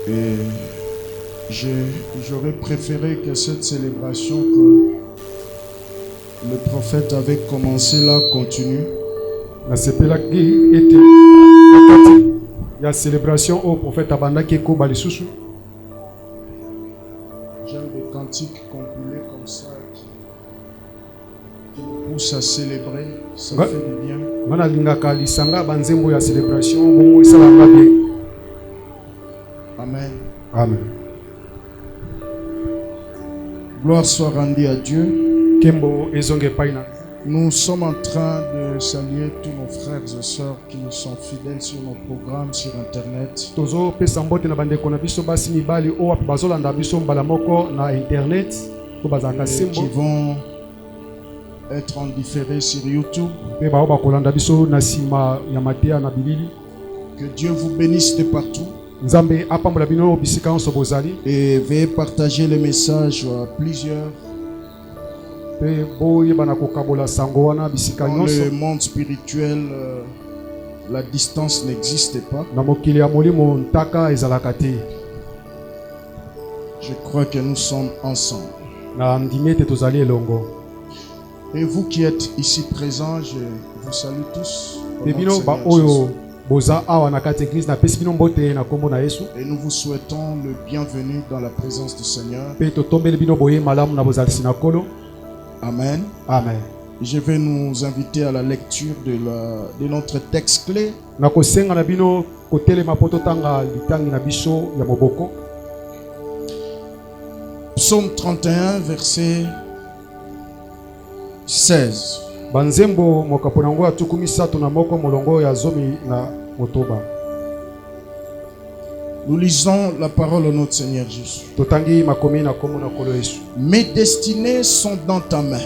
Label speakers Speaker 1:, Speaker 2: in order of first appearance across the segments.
Speaker 1: Et j'aurais préféré que cette célébration que le prophète avait commencé là continue.
Speaker 2: La célébration au prophète Abanda Keko Balisusu.
Speaker 1: J'aime des cantiques compilés comme ça qui nous poussent à célébrer. Ça fait du bien. Amen.
Speaker 2: Amen.
Speaker 1: Gloire soit rendue à Dieu. Nous sommes en train de saluer tous nos frères et sœurs qui nous sont fidèles sur nos programmes sur Internet. Et qui vont être en différé sur YouTube. Que Dieu vous bénisse de partout. Et veuillez partager le message à plusieurs. Dans le monde spirituel, la distance n'existe pas. Je crois que nous sommes ensemble. Et vous qui êtes ici présents, je vous salue tous. Et nous vous souhaitons le bienvenu dans la présence du Seigneur. Amen.
Speaker 2: Amen.
Speaker 1: Je vais nous inviter à la lecture de notre texte clé. Psaume 31, verset 16. Nous lisons la parole de notre Seigneur Jésus. Mes destinées sont dans ta main.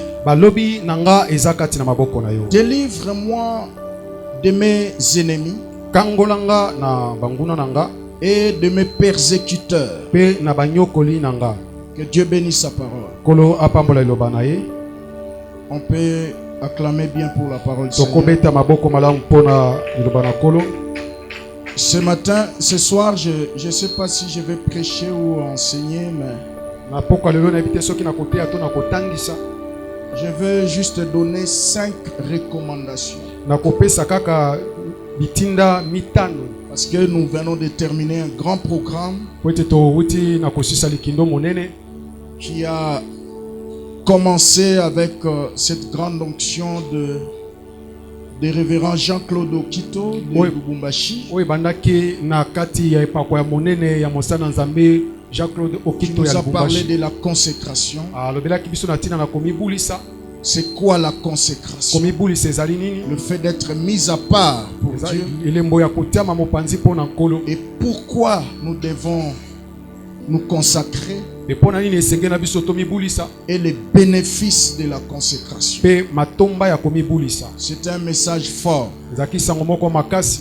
Speaker 1: Délivre-moi de mes ennemis et de mes persécuteurs. Que Dieu bénisse sa parole. On peut acclamer bien pour la parole du Seigneur. Ce matin, ce soir, je ne sais pas si je vais prêcher ou enseigner, mais je veux juste donner 5 recommandations. Parce que nous venons de terminer un grand programme qui a commencé avec cette grande onction de révérend Jean-Claude Okito de Lubumbashi. Qui nous a parlé de la consécration. C'est quoi la consécration? Le fait d'être mis à part pour Dieu. Et pourquoi nous devons nous consacrer et les bénéfices de la consécration. C'est un message fort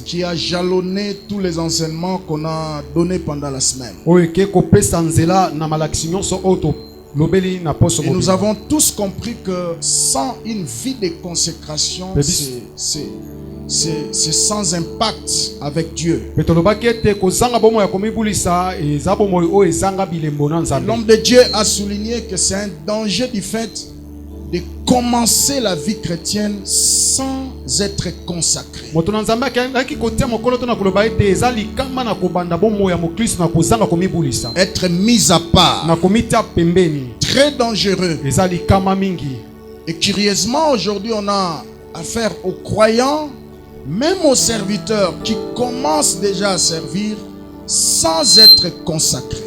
Speaker 1: qui a jalonné tous les enseignements qu'on a donnés pendant la semaine. Et nous avons tous compris que sans une vie de consécration, c'est sans impact avec Dieu. L'homme de Dieu a souligné que c'est un danger du fait de commencer la vie chrétienne sans être consacré. Être mis à part. Très dangereux. Et curieusement, aujourd'hui, on a affaire aux croyants, même aux serviteurs qui commencent déjà à servir sans être consacrés.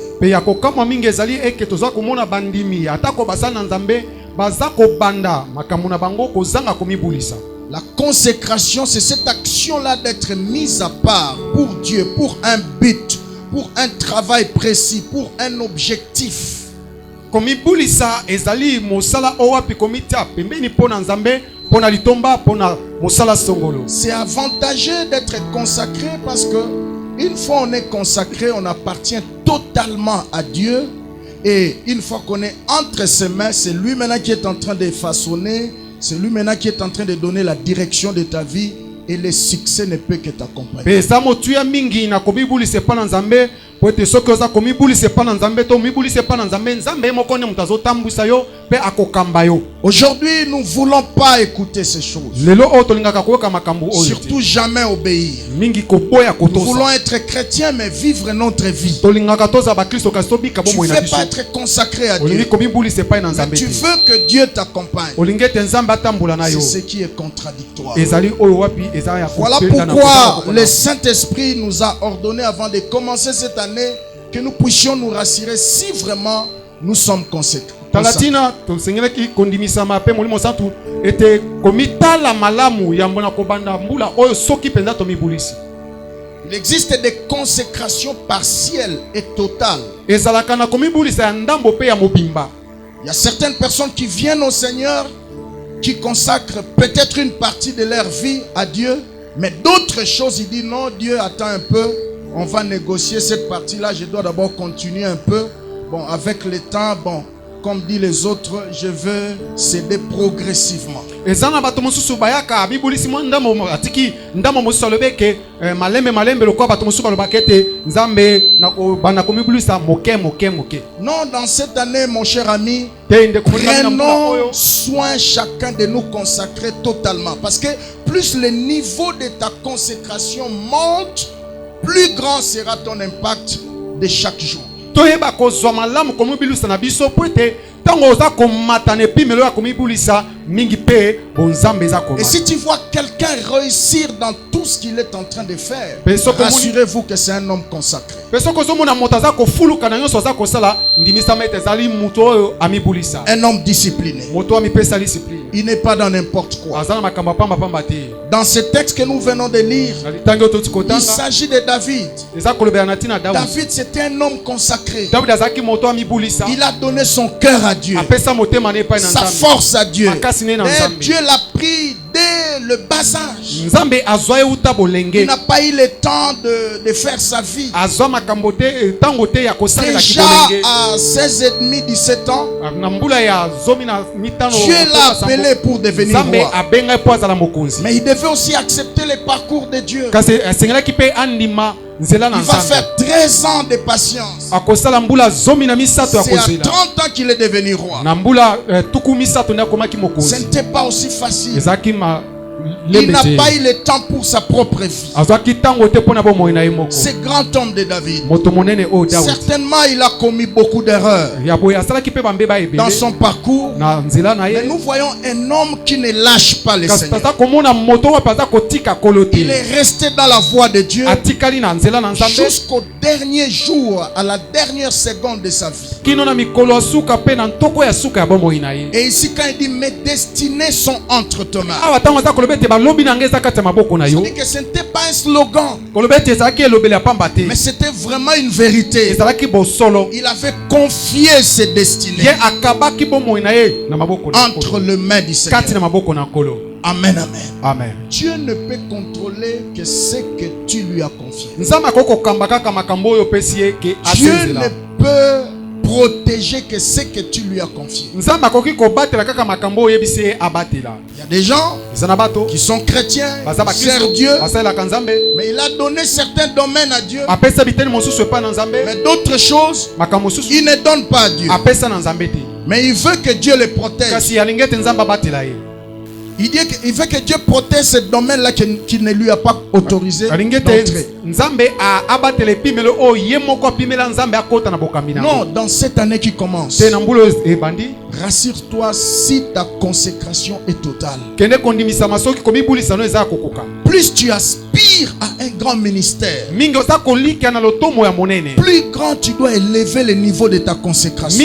Speaker 1: La consécration, c'est cette action-là d'être mise à part pour Dieu, pour un but, pour un travail précis, pour un objectif. C'est avantageux d'être consacré parce que une fois on est consacré, on appartient totalement à Dieu. Et une fois qu'on est entre ses mains, c'est lui maintenant qui est en train de façonner, c'est lui maintenant qui est en train de donner la direction de ta vie. Et le succès ne peut que t'accompagner.
Speaker 2: pote soki oza komibulisa pa na nzambe to mibulisa pa na nzambe nzambe moko ne mutazo tambusa yo pe akokamba yo.
Speaker 1: Aujourd'hui, nous voulons pas écouter ces choses.
Speaker 2: Lelo o tolingaka koyoka makambo oyo.
Speaker 1: Surtout jamais obéir.
Speaker 2: Mingi koboya kotosa.
Speaker 1: Nous voulons être chrétiens mais vivre notre vie.
Speaker 2: Tolingaka toza ba Kristo kasto bika bo moina biso.
Speaker 1: Tu ne veux pas être consacré à Dieu.
Speaker 2: Olingi komibulisa pa na nzambe.
Speaker 1: Tu veux que Dieu t'accompagne.
Speaker 2: Olingi te nzambe atambula na yo.
Speaker 1: C'est ce qui est contradictoire.
Speaker 2: Ezali oyo wapi ezali ya.
Speaker 1: Voilà pourquoi le Saint-Esprit nous a ordonné avant de commencer cette année que nous puissions nous rassurer si vraiment nous sommes conséquents.
Speaker 2: Talatina to sengelaki kondimisama pe molimo santu ete komitala malamu ya mbona kobanda mbula oyo soki penza to mibulisi.
Speaker 1: Il existe des consécrations partielles et totales.
Speaker 2: Ezalaka na komibulisa ya ndambo pe ya mobimba.
Speaker 1: Il y a certaines personnes qui viennent au Seigneur, qui consacrent peut-être une partie de leur vie à Dieu, mais d'autres choses, ils disent non, Dieu attend un peu, on va négocier cette partie-là, je dois d'abord continuer un peu. Bon, avec le temps, bon, comme disent les autres, je veux céder progressivement.
Speaker 2: Ezana bato mosusu bayaka bibulisi mo ndamo atiki ndamo mosolobeke malembe lokwa bato mosusu balobakete nzambe na bana komibulisa moke.
Speaker 1: Non, dans cette année, mon cher ami, prenons soin chacun de nous consacrer totalement, parce que plus le niveau de ta consécration monte, plus grand sera ton impact de chaque jour.
Speaker 2: Toyeba kozwa malamu komibulisa na biso poete tango oza komatane pimelo ya komibulisa mingi pe bonzambe za komata.
Speaker 1: Et si tu vois quelqu'un réussir dans tout ce qu'il est en train de faire, rassurez-vous que c'est un homme consacré. Un homme discipliné. Il n'est pas dans n'importe quoi. Dans ce texte que nous venons de lire, il s'agit de David. David, c'était un homme consacré. Il a donné son cœur à Dieu, sa force à Dieu. Et Dieu l'a pris dès le bas âge. Il n'a pas eu le temps de faire sa vie. Déjà à 16 et demi, 17 ans, Dieu l'a appelé pour devenir roi. Mais il devait aussi accepter le parcours de Dieu. Il va faire 13 ans de patience. C'est à 30 ans qu'il est devenu roi. Ce n'était pas aussi facile. Il n'a pas eu le temps pour sa propre vie. Ce grand homme de David, certainement il a commis beaucoup d'erreurs dans son parcours. Mais nous voyons un homme qui ne lâche pas le Seigneur. Il est resté dans la voie de Dieu jusqu'au dernier jour, à la dernière seconde de sa vie. Et ici quand il dit mes destinées sont entre tes mains, c'est-à-dire que ce n'était pas un slogan, mais c'était vraiment une vérité. Il avait confié ses destinées entre les mains du Seigneur. Amen, amen.
Speaker 2: Amen.
Speaker 1: Dieu ne peut contrôler que ce que tu lui as confié. Dieu ne peut protéger que ce que tu lui as confié. Il y a des gens qui sont chrétiens, servent Dieu, mais il a donné certains domaines à Dieu, mais d'autres choses il ne donne pas à Dieu, mais il veut que Dieu les protège. Il dit qu'il veut que Dieu protège ce domaine-là qui ne lui a pas autorisé d'entrer. Non, dans cette année qui commence, rassure-toi si ta consécration est totale. Plus tu aspires à un grand ministère, plus grand tu dois élever le niveau de ta consécration.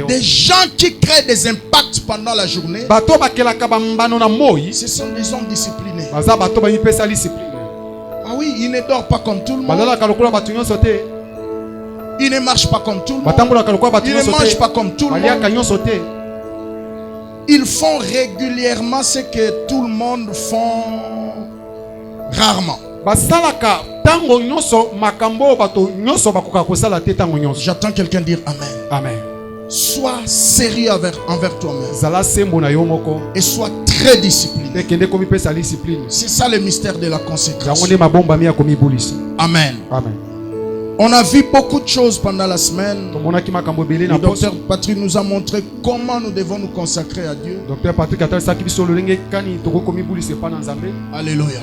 Speaker 1: Des gens qui créent des impacts pendant la journée, ce sont des hommes disciplinés. Ah oui, ils ne dorment pas comme tout le monde. Ils ne marchent pas comme tout le monde. Ils ne mangent pas comme tout le monde. Ils font régulièrement ce que tout le monde font rarement. J'attends quelqu'un dire Amen.
Speaker 2: Amen.
Speaker 1: Sois sérieux envers toi-même. Et sois très très discipliné.
Speaker 2: discipline.
Speaker 1: C'est ça le mystère de la consécration.
Speaker 2: Amen.
Speaker 1: Amen. On a vu beaucoup de choses pendant la semaine. Le docteur Patrick nous a montré comment nous devons nous consacrer à Dieu. Alléluia.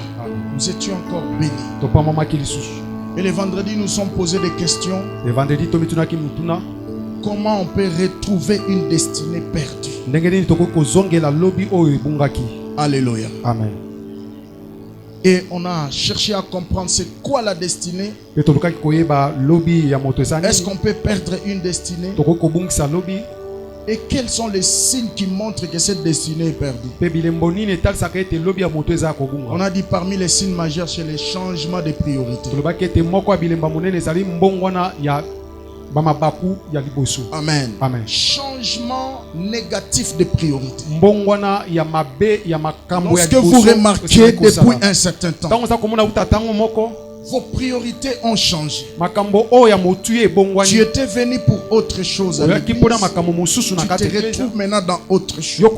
Speaker 1: Nous étions encore bénis. Et le vendredi, nous sommes posés des questions. Comment on peut retrouver une destinée perdue? Alléluia.
Speaker 2: Amen.
Speaker 1: Et on a cherché à comprendre c'est quoi la destinée. Est-ce qu'on peut perdre une destinée? Et quels sont les signes qui montrent que cette destinée est perdue? On a dit parmi les signes majeurs, c'est les changements de priorité. Amen.
Speaker 2: Amen.
Speaker 1: Changement négatif de priorité.
Speaker 2: Lorsque
Speaker 1: vous remarquez depuis un certain temps, vos priorités ont changé. Tu étais venu pour autre chose à l'église. Tu te retrouves maintenant dans autre chose.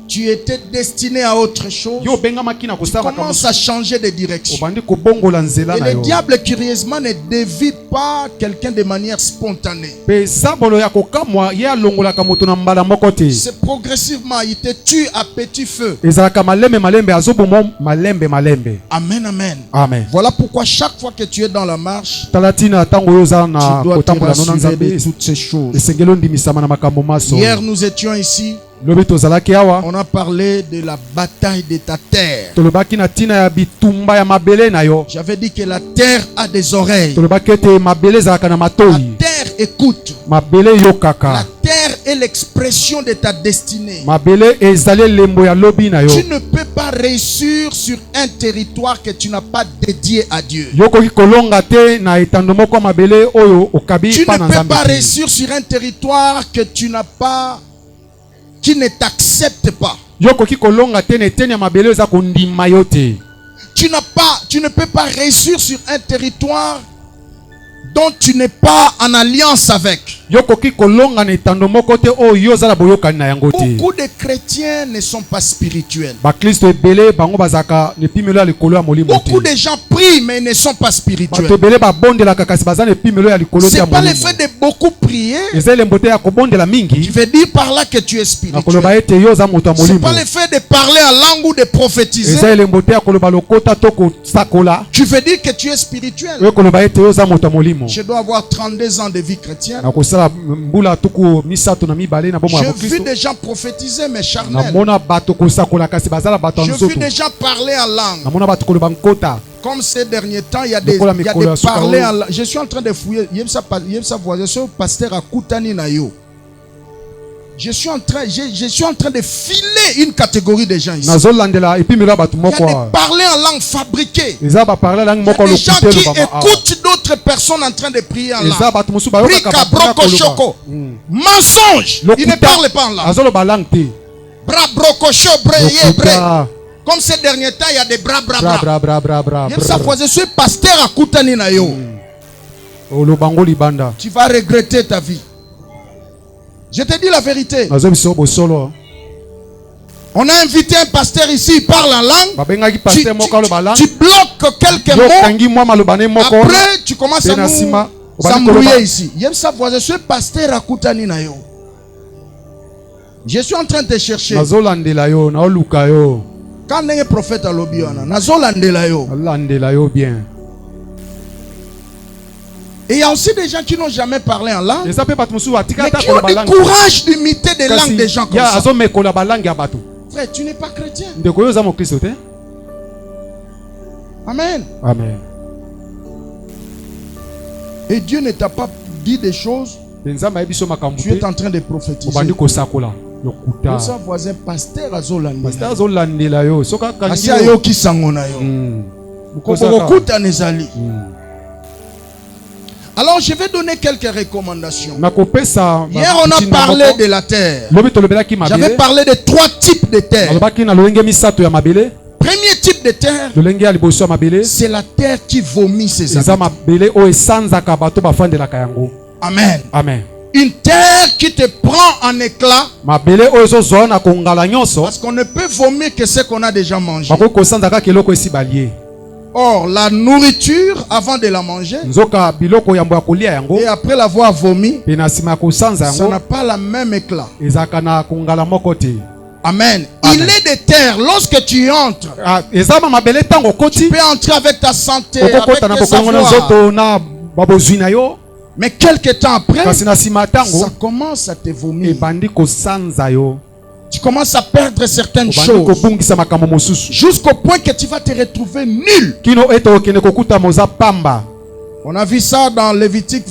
Speaker 1: Tu étais destiné à autre chose. Tu commences à changer de direction. Et le diable, curieusement, ne dévie pas quelqu'un de manière spontanée. C'est progressivement, il te tue à petit feu. Amen, amen.
Speaker 2: Amen.
Speaker 1: Voilà pourquoi chaque fois que tu es dans la marche, tu dois te rassurer de toutes ces choses. Hier, nous étions ici. On a parlé de la bataille de ta terre. J'avais dit que la terre a des oreilles. La terre écoute. La terre est l'expression de ta destinée. Tu ne peux pas réussir sur un territoire que tu n'as pas dédié à Dieu. Tu ne peux pas réussir sur un territoire que tu n'as pas, qui ne t'accepte pas. Tu ne peux pas réussir sur un territoire dont tu n'es pas en alliance avec. Beaucoup de chrétiens ne sont pas spirituels. Beaucoup de gens prient mais ne sont pas spirituels. C'est pas le fait de beaucoup prier qui veut dire par là que tu es spirituel. C'est pas le fait de parler en langue ou de prophétiser tu veux dire que tu es spirituel. Je dois avoir 32 ans de vie chrétienne. J'ai vu des gens prophétiser mais charnels. J'ai vu des gens parler en langue. Comme ces derniers temps, il y a des parler en langue. Je suis en train de fouiller. Pasteur à Koutani Nayo. Je suis en train de filer une catégorie de gens ici. Il y a des parler en langue fabriquée. Il y a des gens qui écoutent d'autres personnes en train de prier en langue. Brika, broko, choko. Mensonge. Il ne parle pas en langue. Bra, broko, choko, breye, bre. Comme ces derniers temps, il y a des bra. Je suis pasteur à Koutani Nayo. Tu vas regretter ta vie. Je te dis la vérité. On a invité un pasteur ici, il parle en langue. Tu bloques quelques mots. Après, tu commences à nous s'embrouiller ici. Je suis pasteur à Koutani Nayo. Je suis en train de te chercher. Quand un prophète a lobby, bien. Et il y a aussi des gens qui n'ont jamais parlé en langue, mais qui ont le courage d'imiter des langues des gens comme ça. Frère, tu n'es pas chrétien. Amen.
Speaker 2: Amen.
Speaker 1: Et Dieu ne t'a pas dit des choses. Tu es en train de prophétiser. Sa voisin pasteur azolandela yo. Asi ayo kisangona yo. Kobokuta nezali. Alors je vais donner quelques recommandations. Hier on a parlé de la terre. J'avais parlé de 3 types de terre. Premier type de terre, c'est la terre qui vomit ses habitants. Amen.
Speaker 2: Amen.
Speaker 1: Une terre qui te prend en éclat.
Speaker 2: Mabele ozo zona kongala nyonso.
Speaker 1: Parce qu'on ne peut vomir que ce qu'on a déjà mangé.
Speaker 2: Bako kosanza ka keloko esibalié.
Speaker 1: Or, la nourriture, avant de la manger,
Speaker 2: Nzoka biloko yambo ya kolia yango.
Speaker 1: et après l'avoir vomi,
Speaker 2: Pena sima kosanza yango.
Speaker 1: ça n'a pas la même éclat.
Speaker 2: Ezaka na kongala moko te.
Speaker 1: Amen.
Speaker 2: Amen.
Speaker 1: Il est des terres, lorsque tu entres,
Speaker 2: Ezama mabele tango koti.
Speaker 1: tu peux entrer avec ta santé,
Speaker 2: Okokota na
Speaker 1: avec tes
Speaker 2: bokongo na
Speaker 1: savoirs.
Speaker 2: nzoto na babozwi na yo.
Speaker 1: Mais quelque temps après,
Speaker 2: Kasi na sima tango
Speaker 1: ça commence à te vomir.
Speaker 2: ebandi kosanza yo.
Speaker 1: Tu commences à perdre certaines
Speaker 2: Obandi
Speaker 1: choses.
Speaker 2: kobungisa makambo mosusu.
Speaker 1: Jusqu'au point que tu vas te retrouver nul.
Speaker 2: Kino eto okende kokuta moza pamba.
Speaker 1: On a vu ça dans Lévitique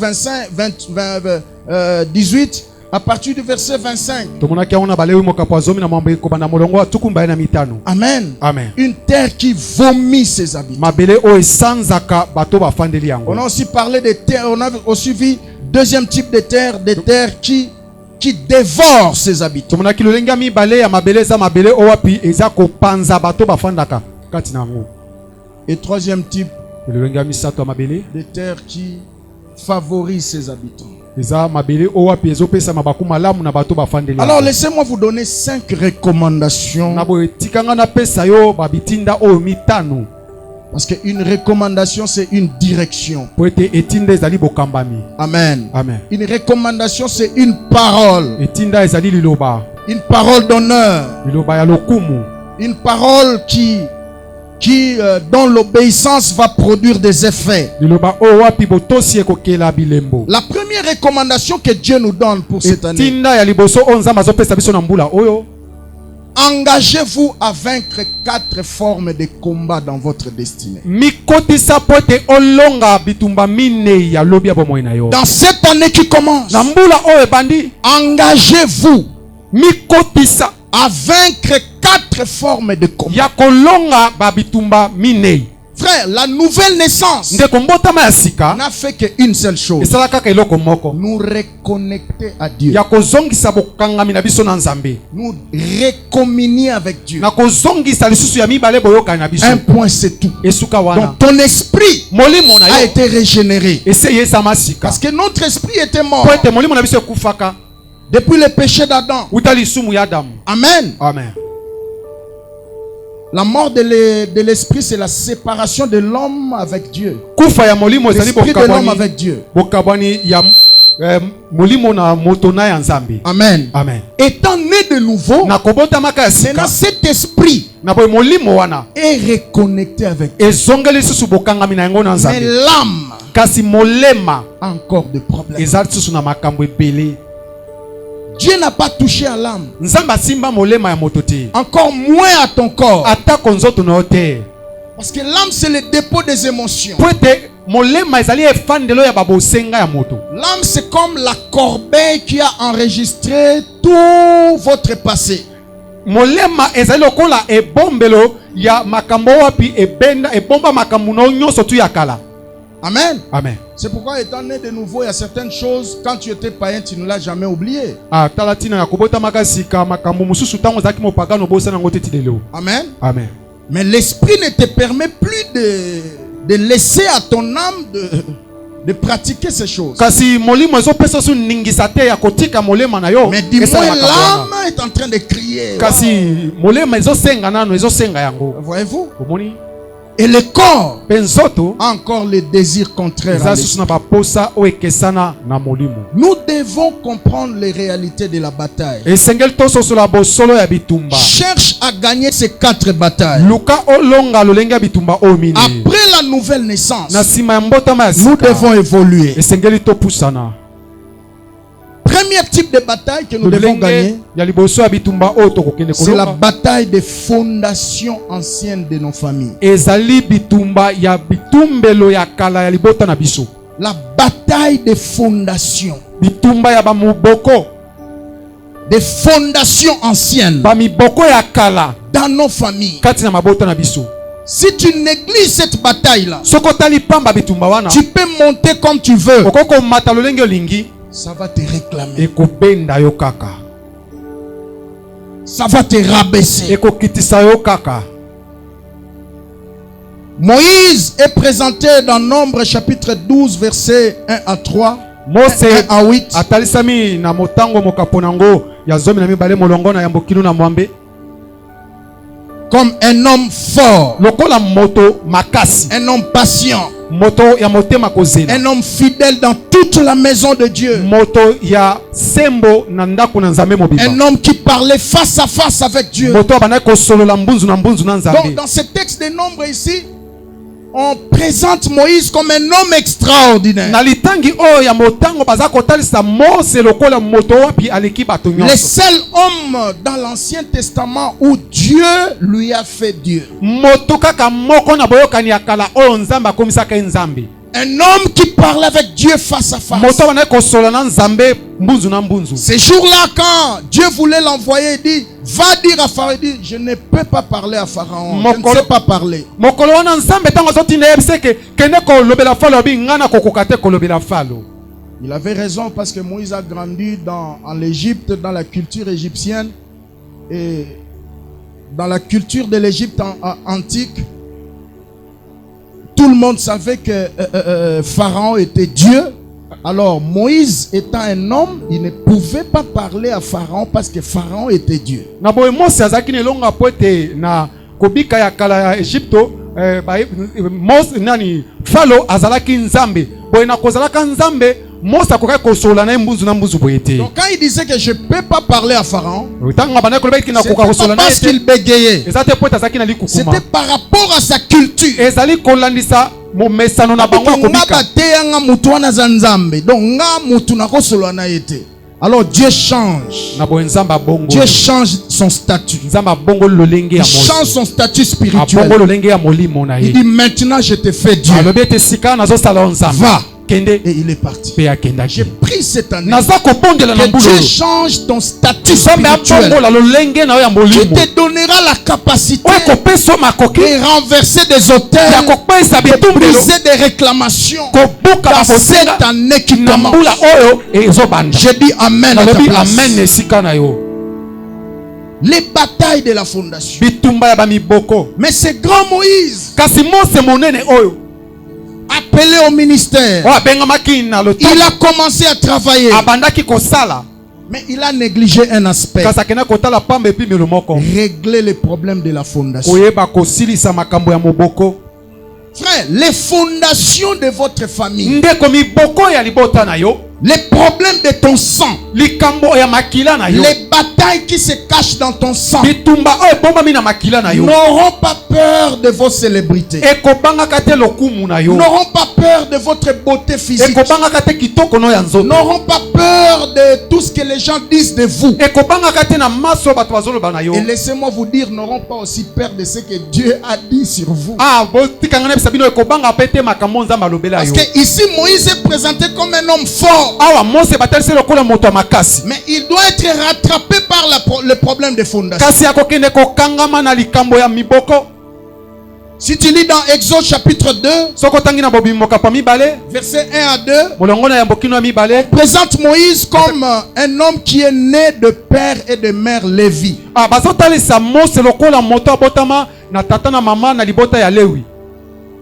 Speaker 1: 18, à partir du verset 25.
Speaker 2: Tomonaki ona balewi mokapo azomi na mambo ekobanda molongo atukumba na mitano.
Speaker 1: Amen.
Speaker 2: Amen.
Speaker 1: Une terre qui vomit ses habitants.
Speaker 2: Mabele o esanzaka bato bafandeli yango.
Speaker 1: On a aussi parlé des terres, on a aussi vu deuxième type de terre, des terres qui dévorent ses habitants.
Speaker 2: Tomonaki lolenga mibale ya mabele za mabele o wapi eza kopanza bato bafandaka kati na yango.
Speaker 1: Et troisième type,
Speaker 2: Lolenga misato ya mabele
Speaker 1: des terres qui favorisent ses habitants.
Speaker 2: eza mabele o wapi ezopesa mabaku malamu na bato bafandeli yango.
Speaker 1: Alors laissez-moi vous donner 5 recommandations.
Speaker 2: Na boye tikanga na pesa yo babitinda o mitano.
Speaker 1: Parce qu'une recommandation, c'est une direction.
Speaker 2: Po ete etinda ezali bokambami.
Speaker 1: Amen.
Speaker 2: Amen.
Speaker 1: Une recommandation, c'est une parole.
Speaker 2: Etinda ezali liloba.
Speaker 1: Une parole d'honneur.
Speaker 2: Liloba ya lokumu.
Speaker 1: Une parole dont l'obéissance va produire des effets.
Speaker 2: Liloba o wapi botosi ekokela bilembo.
Speaker 1: La première recommandation que Dieu nous donne pour cette année.
Speaker 2: Etinda ya liboso o nzamba azopesa biso na mbula oyo.
Speaker 1: Engagez-vous à vaincre 4 formes de combat dans votre destinée.
Speaker 2: Mikotisa pote olonga bitumba mine ya lobi ya bomoi na yo.
Speaker 1: Dans cette année qui commence,
Speaker 2: Na mbula oyo ebandi,
Speaker 1: engagez-vous
Speaker 2: mikotisa
Speaker 1: à vaincre 4 formes de combat.
Speaker 2: ya kolonga ba bitumba mine.
Speaker 1: Frère, la nouvelle naissance
Speaker 2: Ndeko mbotama ya sika
Speaker 1: n'a fait qu'une seule chose.
Speaker 2: esala kaka eloko moko.
Speaker 1: Nous reconnecter à Dieu.
Speaker 2: Ya kozongisa bokangami na biso na Nzambe.
Speaker 1: Nous récommunier avec Dieu.
Speaker 2: Na kozongisa lisusu ya mibale boyoka na biso.
Speaker 1: Un point, c'est tout.
Speaker 2: Esuka wana.
Speaker 1: Donc ton esprit
Speaker 2: Molimo na
Speaker 1: a
Speaker 2: yo
Speaker 1: été régénéré.
Speaker 2: eseye sama sika.
Speaker 1: Parce que notre esprit était mort
Speaker 2: Po ete molimo na biso ekufaka
Speaker 1: depuis le péché d'Adam.
Speaker 2: uta lisumu ya Adamu.
Speaker 1: Amen.
Speaker 2: Amen.
Speaker 1: La mort de l'esprit, c'est la séparation de l'homme avec Dieu.
Speaker 2: Kufa ya molimo ezali
Speaker 1: L'esprit de l'homme
Speaker 2: bokabwani.
Speaker 1: avec Dieu.
Speaker 2: Bokabwani ya molimo na moto na ya Nzambe.
Speaker 1: Amen.
Speaker 2: Amen.
Speaker 1: Étant né de nouveau,
Speaker 2: Na kobotamaka ya
Speaker 1: maintenant
Speaker 2: sika
Speaker 1: cet esprit
Speaker 2: na boye molimo wana
Speaker 1: est reconnecté avec Dieu.
Speaker 2: ezongeli lisusu bokangami na yango na
Speaker 1: Mais
Speaker 2: Nzambe.
Speaker 1: l'âme
Speaker 2: Kasi molema
Speaker 1: a encore de problèmes.
Speaker 2: eza lisusu na makambo ebele.
Speaker 1: Dieu n'a pas touché à l'âme.
Speaker 2: Nzambe asimba molema ya moto te.
Speaker 1: Encore moins à ton corps.
Speaker 2: Atako nzoto na yo te.
Speaker 1: Parce que l'âme, c'est le dépôt des émotions.
Speaker 2: Po ete molema ezali efandelo ya babosenga ya moto.
Speaker 1: L'âme, c'est comme la corbeille qui a enregistré tout votre passé.
Speaker 2: Molema ezali lokola ebombelo ya makambo wapi ebomba makambo na nyonso tu ya kala.
Speaker 1: Amen.
Speaker 2: Amen.
Speaker 1: C'est pourquoi, étant né de nouveau, il y a certaines choses, quand tu étais païen, tu ne l'as jamais oublié.
Speaker 2: Talatina ya kobota makasika makambo mususu tango zaki mopagano bosa na ngote tilelo.
Speaker 1: Amen.
Speaker 2: Amen.
Speaker 1: Mais l'esprit ne te permet plus de laisser à ton âme de pratiquer ces choses.
Speaker 2: Kasi molimo ezopesa su ningisa te ya kotika molema na yo.
Speaker 1: Mais dis-moi, l'âme est en train de crier.
Speaker 2: Kasi molema ezosenga nano ezosenga yango.
Speaker 1: Voyez-vous?
Speaker 2: Omoni?
Speaker 1: Et le corps
Speaker 2: Penzoto
Speaker 1: a encore les désirs contraires à l'esprit. Nous devons comprendre les réalités de la bataille. Cherche à gagner ces 4 batailles. Après la nouvelle naissance, nous devons évoluer. Premier type de bataille que nous devons gagner, c'est la bataille des fondations anciennes de nos familles. La bataille des fondations. Des fondations anciennes dans nos familles. Si tu négliges cette bataille-là, tu peux monter comme tu veux. Ça va te réclamer. Ça va te rabaisser. Moïse est présenté dans Nombre chapitre 12 versets 1 à 3.
Speaker 2: Mose
Speaker 1: 1:8.
Speaker 2: atalisami na motango mokaponango ya zomi na mibale molongo na yambokinu na mwambe.
Speaker 1: Comme un homme fort,
Speaker 2: Lokola moto makasi,
Speaker 1: un homme patient,
Speaker 2: moto ya motema kozela,
Speaker 1: un homme fidèle dans toute la maison de Dieu,
Speaker 2: moto ya sembo na ndako na nzambe mobimba,
Speaker 1: un homme qui parlait face à face avec Dieu.
Speaker 2: moto abana kosolola mbunzu na nzambe.
Speaker 1: Donc dans ce texte des Nombres ici, on présente Moïse comme un homme extraordinaire.
Speaker 2: Na litangi oyo ya motango baza kotalisa Mose lokola moto wapi aleki bato nyonso.
Speaker 1: Le seul homme dans l'Ancien Testament où Dieu lui a fait Dieu.
Speaker 2: Moto kaka moko na boyokani ya kala oyo nzambe akomisaka nzambe.
Speaker 1: Un homme qui parle avec Dieu face à face.
Speaker 2: Moto abana kosolola na nzambe mbunzu na mbunzu.
Speaker 1: Ces jours-là, quand Dieu voulait l'envoyer, il dit, va dire à Pharaon, il dit, je ne peux pas parler à Pharaon, je ne sais pas parler.
Speaker 2: Mokolo wana nzambe tango zotina yebiseke kende ko lobela falo bi ngana kokokate ko lobela falo.
Speaker 1: Il avait raison parce que Moïse a grandi en Égypte, dans la culture égyptienne et dans la culture de l'Égypte antique. Tout le monde savait que Pharaon était Dieu. Alors Moïse étant un homme, il ne pouvait pas parler à Pharaon parce que Pharaon était Dieu.
Speaker 2: Na boye Mose azaki ne longa poete na kobika ya kala ya Egypto Mose nani falo azalaki nzambe boye na kozalaka nzambe Mose akoka kosola na mbuzu na mbuzu boyete.
Speaker 1: Donc quand il disait que je peux pas parler à Pharaon,
Speaker 2: c'était
Speaker 1: pas parce qu'il bégayait.
Speaker 2: C'était
Speaker 1: par rapport à sa culture. Alors Dieu change. Dieu change son statut. Il change son statut spirituel. Il dit maintenant je te fais Dieu. Va. Et il est parti. J'ai pris cette année que Dieu change ton statut spirituel. Qui te donnera la capacité de renverser des auteurs, de briser des réclamations dans cette année qui commence. Je dis Amen à ta place. Les batailles de la fondation. Mais c'est grand Moïse, appelé au ministère, il a commencé à travailler, mais il a négligé un aspect: régler les problèmes de la fondation. Frère, les fondations de votre famille, les problèmes de ton sang, les batailles qui se cachent dans ton sang n'auront pas peur de vos célébrités, n'auront pas peur de votre beauté physique, n'auront pas peur de tout ce que les gens disent de vous. Et laissez-moi vous dire, n'auront pas aussi peur de ce que Dieu a dit sur vous. Parce que ici Moïse est présenté comme un homme fort, mais il doit être rattrapé par le problème de fondation. Si tu lis dans Exode chapitre 2, verset 1 à 2, on présente Moïse comme un homme qui est né de père et de mère Lévi.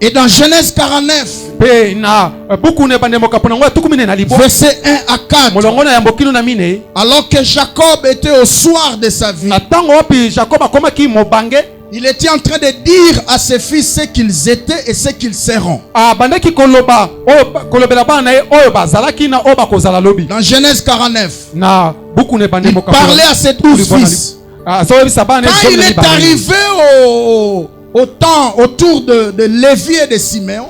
Speaker 1: Et dans Genèse 49, verset 1 à 4, alors que Jacob était au soir de sa vie, il était en train de dire à ses fils ce qu'ils étaient et ce qu'ils seront. Dans Genèse 49, il parlait à ses 12 fils. Quand il est arrivé au temps autour de Lévi et de Siméon,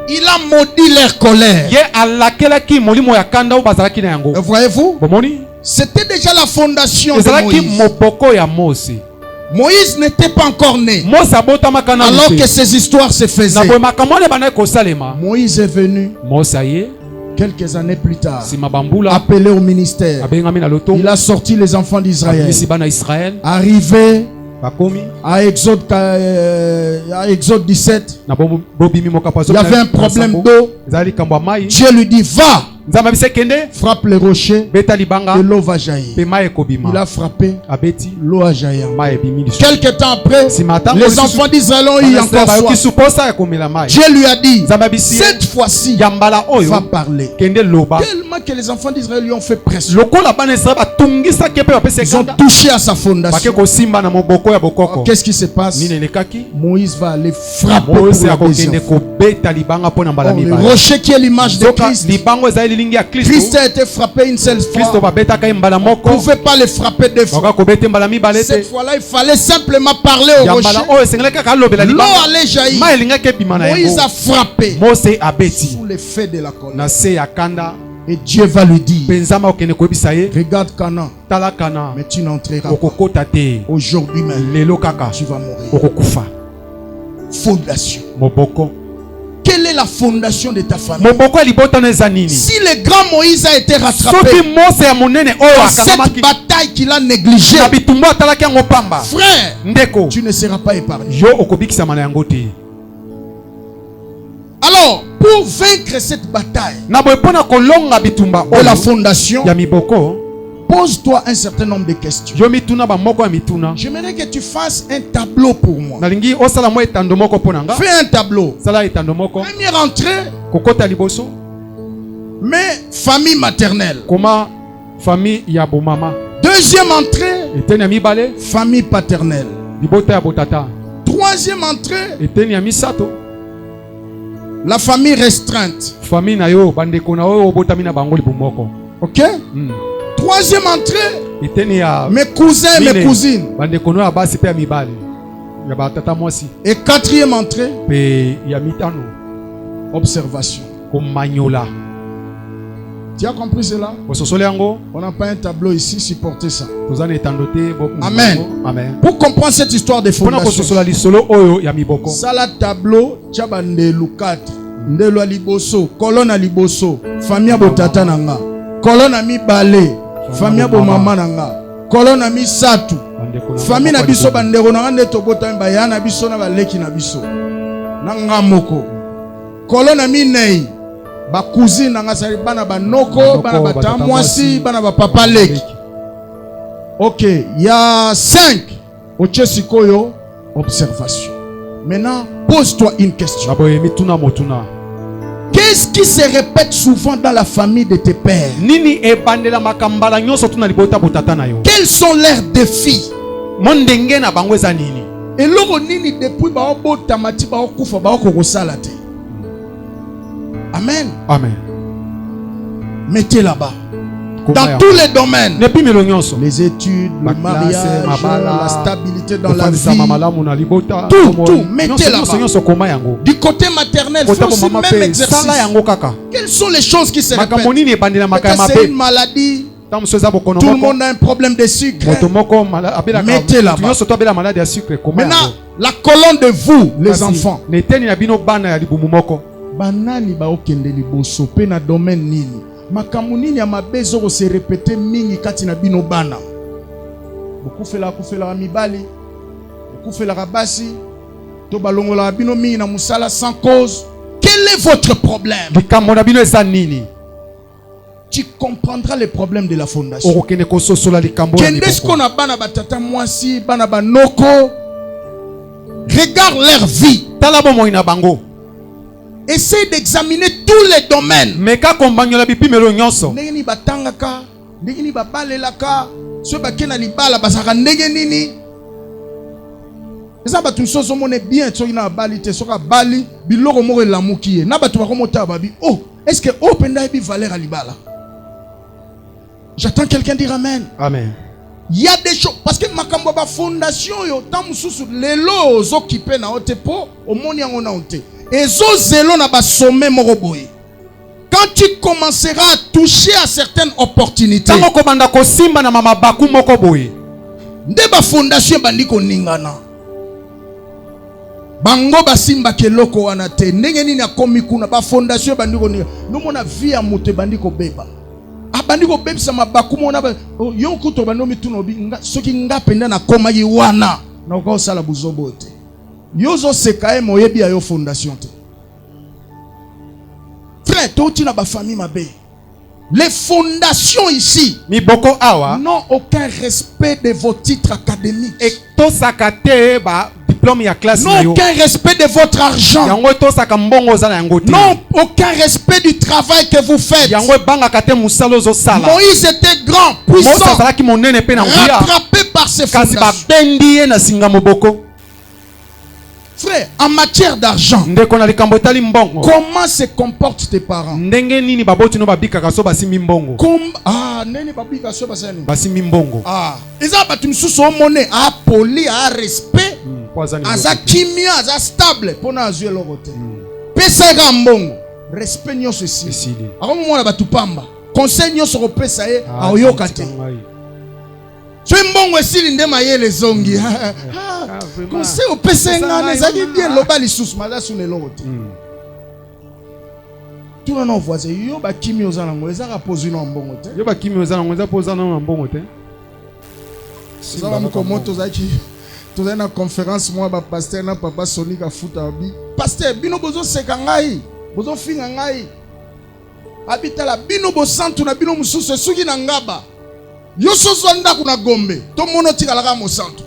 Speaker 1: il a maudit leur colère. Voyez-vous, c'était déjà la fondation de Moïse. Moïse n'était pas encore né alors que ces histoires se faisaient. Moïse est venu quelques années plus tard, appelé au ministère. Il a sorti les enfants d'Israël. Arrivé à Exode 17, il y avait un problème d'eau. Dieu lui dit: va frappe les rochers, et l'eau va jaillir. Il a frappé, l'eau a jailli. Quelque temps après, les enfants d'Israël ont eu encore soif. Dieu lui a dit, cette fois-ci, va parler. Tellement que les enfants d'Israël lui ont fait pression. Ils ont touché à sa fondation. Qu'est-ce qui se passe? Moïse va aller frapper pour le rocher qui est l'image de Christ. Christ a été frappé une seule fois. On ne pouvait pas le frapper deux fois. Cette fois-là, il fallait simplement parler au rocher. L'eau allait jaillir. Moïse a frappé sous l'effet de la colère. Et Dieu va lui dire, regarde Canaan, mais tu n'entreras pas. Aujourd'hui même, tu vas mourir. Fondation. Quelle est la fondation de ta famille? Si le grand Moïse a été rattrapé dans cette bataille qu'il a négligée, frère, tu ne seras pas épargné. Alors, pour vaincre cette bataille de la fondation, pose-toi un certain nombre de questions. J'aimerais que tu fasses un tableau pour moi. Fais un tableau. Première entrée, mais famille maternelle. Deuxième entrée, famille paternelle. Troisième entrée, la famille restreinte. Ok? Troisième entrée, mes cousins, mes cousines. Et quatrième entrée, observation. Tu as compris cela? On n'a pas un tableau ici, supportez ça. Amen. Pour comprendre cette histoire de fondation, ça la tableau, tu as bandelu 4. Ndelo aliboso, colonne aliboso, famille botata nanga, colonne ami balé, famille bo mama nanga, colonne ami satu, famille na biso bandeko nanga neto bota mbaya na biso na baleki na biso. Nanga moko. Colonne ami nei. Ba cousine nanga sali bana banoko, bana batamwasi, bana ba papa leki. OK, il y a 5. Ochesikoyo, observation. Maintenant, pose-toi une question. Qu'est-ce qui se répète souvent dans la famille de tes pères? Quels sont leurs défis? Et l'oro nini depuis baobo tamati baokufa baokosalate. Amen.
Speaker 2: Amen.
Speaker 1: Mettez là-bas. Dans tous les domaines. Les études, le mariage, la stabilité dans la vie. Tout, mettez là-bas. Du côté maternel, faites aussi le même exercice. Quelles sont les choses qui se répètent? C'est une maladie. Tout le monde a un problème de sucre. Mettez là-bas. Maintenant, la colonne de vous, les enfants. Banani ba okende liboso pe na domaine nini? Makamunini ya mabezo ko se répéter mingi kati na bino bana. Bokufela mibali, bokufela rabasi, to balongola bino mingi na musala sans cause. Quel est votre problème? Tu comprendras les problèmes de la fondation. Qu'est-ce qu'on a bana batata mwasi, bana banoko? Regarde leur vie. Essaye d'examiner tous les domaines. Ndengeni batangaka, ndengeni babalelaka, so bakena libala basaka ndengenini. Eza batu soso mone bien so ina balite soka bali biloko moko lamukiye. Na batu bakomota babi, oh, est-ce que openda bi valeur à libala? J'attends quelqu'un dire amen.
Speaker 2: Amen.
Speaker 1: Il y a des choses parce que makambo ba fondation yo tamususu lelo ozokipe na otepo omoni yango na onte. Quand tu commenceras à toucher à certaines opportunités, ndeba fondation bandiko ningana bango basimba keloko wana te ndenge nini akomi kuna ba fondation bandiko ninga no mona vie ya moto bandiko beba abandiko bebisa mabaku mona yo kuto banomi tunobi soki ngapenda na koma yi wana na ko sala buzobo te. Yozo sekae moyebi ayo fondation te. Frère, toi tu na ba famille mabe. Les fondations ici n'ont aucun respect de vos titres académiques. Non aucun respect de votre argent. Non aucun respect du travail que vous faites. Moïse était grand, puissant, rattrapé par ses fondations. Frère, en matière d'argent, comment se comportent tes parents? Poli, à respect, à kimia, à stable, pour nous azouer le côté. Pesa gambongo, respect nyo ceci. Alors moi la batupamba, conseil nyo sur pesa e, a oyokate. Tu mbongo esili ndema ye les zongi. Conseil au pesa ngane, zaki bien loba li sous mala sous le lote. Tu n'en vois pas, yo ba kimi ozana ngo, ezaka poser no mbongo te. Yo ba kimi ozana ngo, eza poser no mbongo te. Ça va me commenter zaki. Tout une conférence moi ba pasteur na papa Sonic a futa bi. Pasteur bino bozo sekangai, bozo finga ngai. Habitala bino bo santu na bino mususu suki na ngaba. Yo sozo ndaku na Gombe. To mono tikala ka mo santu.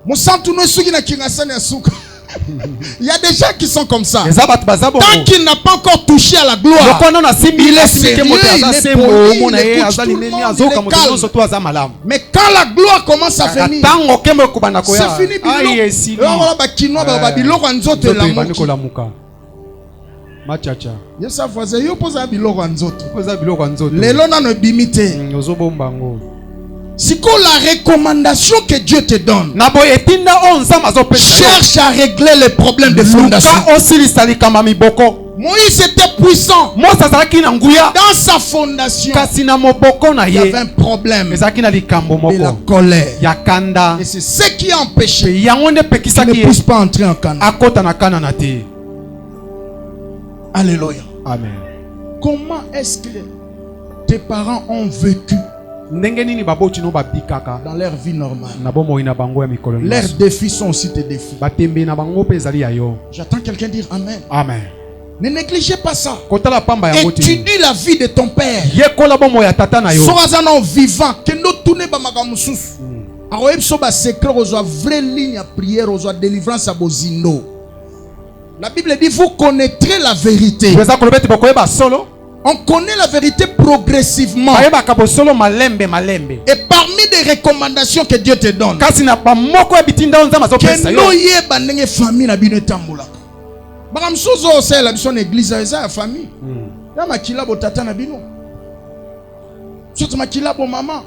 Speaker 1: Mo santu no suki na kingasani ya suka. Il y a des gens qui sont comme ça. Tant qu'il n'a pas encore touché à la gloire, il est sérieux, il écoute tout le monde, il est calme. Mais quand la gloire commence à venir, c'est fini. C'est quoi la recommandation que Dieu te donne? Cherche à régler les problèmes de fondation. Moïse était puissant. Dans sa fondation, il y avait un problème de la colère. Et c'est ce qui a empêché qu'il ne puisse pas entrer en Canaan. Alléluia. Amen. Comment est-ce que tes parents ont vécu dans leur vie normale? Leurs défis sont aussi tes défis. J'attends quelqu'un dire Amen. Amen. Ne négligez pas ça. Étudie la vie de ton père. Sois vivant. Que nous tournons ba magamusus. Aroyeb soba secret aux vraies lignes à prière aux délivrance à bozindo. La Bible dit vous connaîtrez la vérité. On connaît la vérité progressivement. Et parmi les recommandations que Dieu te donne, que nous y ait famille na bino tambula. Bagam sozo c'est la mission église eza famille. Ya makila bo tata na bino. Surtout makila bo maman.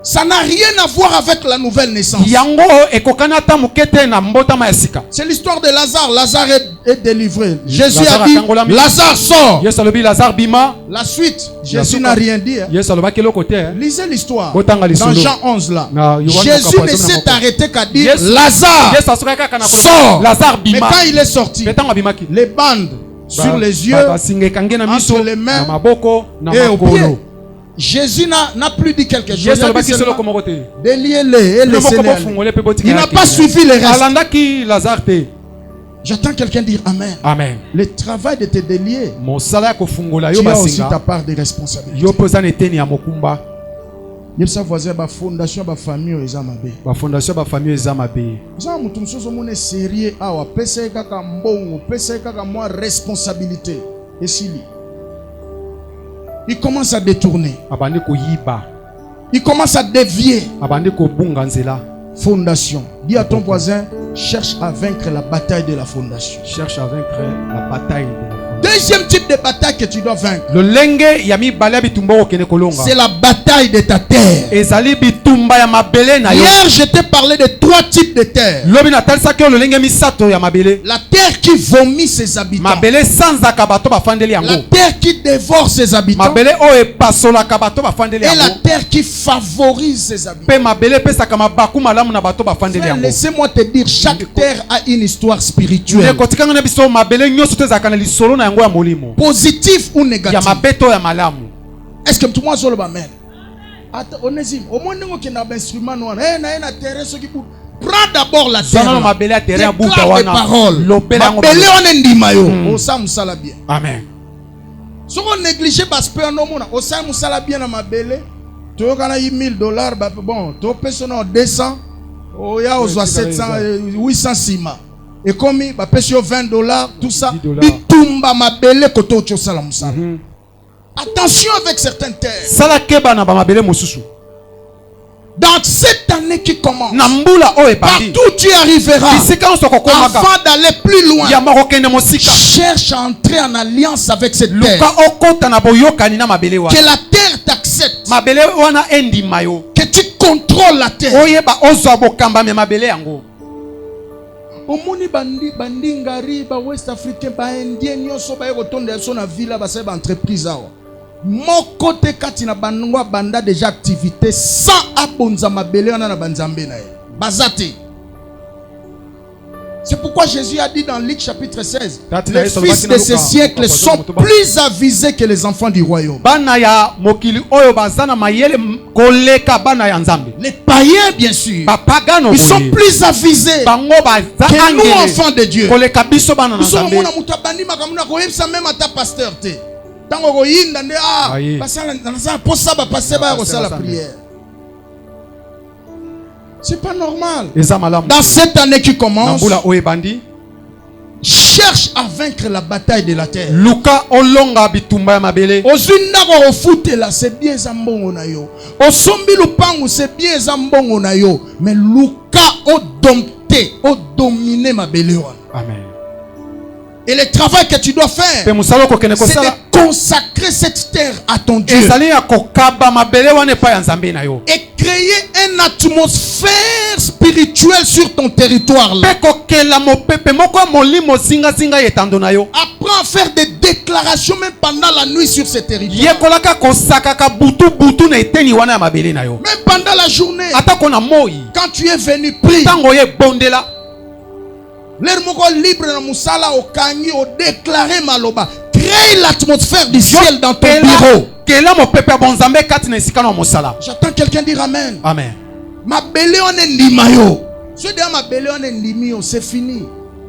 Speaker 1: Ça n'a rien à voir avec la nouvelle naissance. C'est l'histoire de Lazare. Lazare est délivré. Jésus a dit Lazare sort. La suite, Jésus n'a rien dit. Lisez l'histoire. Dans Jean 11 là. Jésus ne s'est arrêté qu'à dire Lazare sort. Mais quand il est sorti, les bandes sur les yeux, entre les mains et aux pieds. Jésus n'a plus dit quelque chose. Déliez-les et laissez-les. Il n'a pas suivi les restes. J'attends quelqu'un dire Amen. Amen. Le travail de te délier, tu as aussi ta part de responsabilité. Il y a voisin, la fondation, la famille, la fondation, la famille, les sérieux, responsabilité. Et si il commence à détourner. Il commence à dévier. Fondation. Dis à ton voisin, cherche à vaincre la bataille de la fondation. Cherche à vaincre la bataille de la fondation. Deuxième type de bataille que tu dois vaincre, c'est la bataille de ta terre. Hier, je t'ai parlé de 3 types de terre. La terre qui vomit ses habitants. La terre qui dévore ses habitants. Et la terre qui favorise ses habitants. Laissez-moi te dire, chaque terre a une histoire spirituelle. Positif ou négatif. Est-ce que tout le monde se le amen? Onésime, au moins nous qui avons un instrument noir, prends d'abord la terre. Déclare des paroles. Amen. Si on néglige parce que on sait musala bien à ma belle, tu as $1000, bon, tu as personne 200, oh ya aux 700, 800 sima. Et comme bah pèse $20, tout ça, bitumba ma belle koto chosa la musala. Attention avec certaines terres.
Speaker 2: Sala keba na ba mabele mosusu.
Speaker 1: Dans cette année qui commence,
Speaker 2: partout
Speaker 1: tu arriveras. Avant d'aller plus loin, cherche à entrer en alliance avec cette terre. Que la terre t'accepte. Que tu contrôles la terre. Omoni bandi ngari ba West Africain ba Indien nyoso ba yotonde so na villa ba sa ba entreprise awa. Mon côté katina banwa banda déjà activité sans abonza mabele na banzambe na ye. Bazate. C'est pourquoi Jésus a dit dans Luc chapitre 16, les fils de ce siècle sont plus avisés que les enfants du royaume. Les païens, bien sûr, ils sont plus avisés que nous, enfants de Dieu. Nous sommes même à ta pasteur. C'est pas normal. Dans cette année qui commence, cherche à vaincre la bataille de la terre. C'est bien zambongo na yo. Osombi lupangu c'est bien zambongo na yo. Mais Luka o dompté, o dominé ma belle.
Speaker 2: Amen.
Speaker 1: Et le travail que tu dois faire, c'est de consacrer cette terre à ton Dieu. Et créer une atmosphère spirituelle sur ton territoire là. Apprends à faire des déclarations même pendant la nuit sur ce territoire. Même pendant la journée. Quand tu es venu, prie. L'air libre na musala au kangi au déclarer maloba. Crée l'atmosphère du ciel dans ton bureau. J'attends quelqu'un dire amen.
Speaker 2: Amen.
Speaker 1: Ma belle on est limayo. Ce dia ma belle on est limio, c'est fini.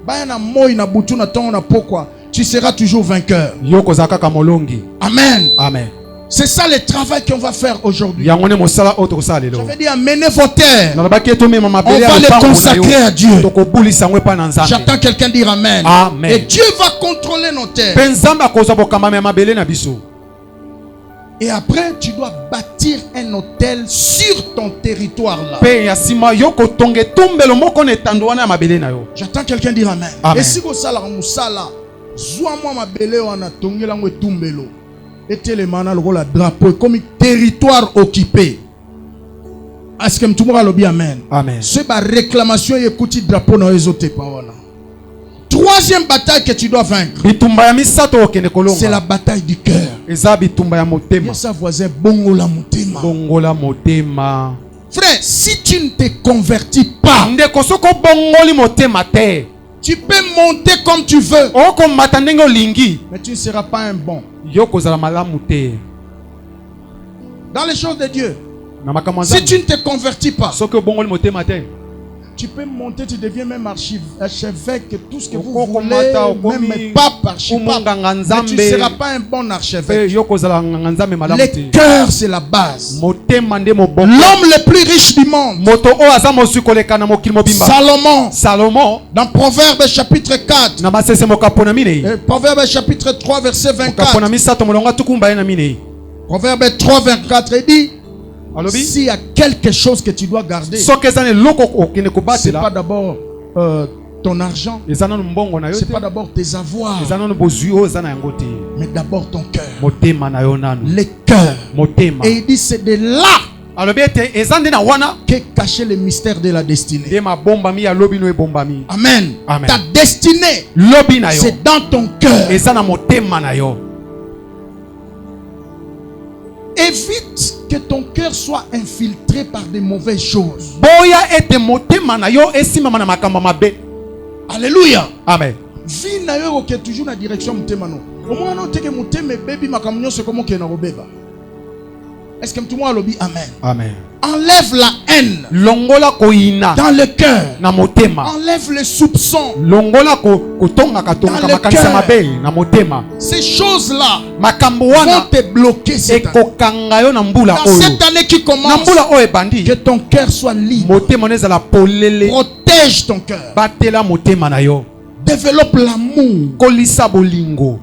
Speaker 1: Ba na moi na butu na ton na pourquoi tu seras toujours vainqueur. Amen.
Speaker 2: Amen.
Speaker 1: C'est ça le travail qu'on va faire aujourd'hui. Je
Speaker 2: vais
Speaker 1: dire, amenez vos terres. On va les consacrer à Dieu. J'attends quelqu'un dire amen.
Speaker 2: Amen.
Speaker 1: Et Dieu va contrôler nos terres. Et après, tu dois bâtir un hôtel sur ton territoire là. J'attends quelqu'un dire amen.
Speaker 2: Amen.
Speaker 1: Et si vous savez, moi ma belle on a tongé la tumbelo. Et les manas le drapeau comme territoire occupé. Est-ce que tout le monde a dit amen?
Speaker 2: Amen.
Speaker 1: C'est ma réclamation et écoute drapeau dans les autres paroles. Troisième bataille que tu dois vaincre, c'est la bataille du cœur. Et ça voisin bongola motema. Frère, si tu ne te convertis pas, tu peux monter comme tu veux, mais tu ne seras pas un bon. Dans les choses de Dieu, si tu ne te convertis pas, tu peux monter, tu deviens même archevêque, tout ce que vous voulez, même pape, archipape, mais tu ne seras pas un bon archevêque. Le cœur, c'est la base. L'homme le plus riche du monde, Salomon, dans Proverbes chapitre 4, Proverbes chapitre 3, verset 24, Proverbes 3, 24, il dit, s'il y a quelque chose que tu dois garder, c'est pas d'abord ton argent, c'est pas d'abord tes avoirs, mais d'abord ton cœur. Le cœur. Et il dit c'est de là qu'est caché le mystère de la destinée. Amen.
Speaker 2: Amen.
Speaker 1: Ta destinée, c'est dans ton cœur. Évite que ton cœur soit infiltré par des mauvaises choses. Alléluia.
Speaker 2: Amen.
Speaker 1: Vie na yo qui est toujours na direction mutema no. Au moins non teke muteme baby makamnyo c'est comment que na robeba. Est-ce que tout le monde a lobby? Amen.
Speaker 2: Amen.
Speaker 1: Enlève la haine
Speaker 2: Longola koina
Speaker 1: dans le cœur.
Speaker 2: na motema.
Speaker 1: Enlève les soupçons
Speaker 2: Longola kotonga katonga makanisa mabe na motema.
Speaker 1: Ces choses-là
Speaker 2: makambo
Speaker 1: vont
Speaker 2: wana
Speaker 1: te bloquer cette année.
Speaker 2: ekokanga yo na mbula
Speaker 1: Dans
Speaker 2: oyo.
Speaker 1: cette année qui
Speaker 2: Na
Speaker 1: commence,
Speaker 2: mbula oyo ebandi.
Speaker 1: que ton cœur soit libre.
Speaker 2: Motema nezala polele.
Speaker 1: Protège ton cœur.
Speaker 2: Batela motema na yo.
Speaker 1: Développe l'amour.
Speaker 2: Kolisa bolingo.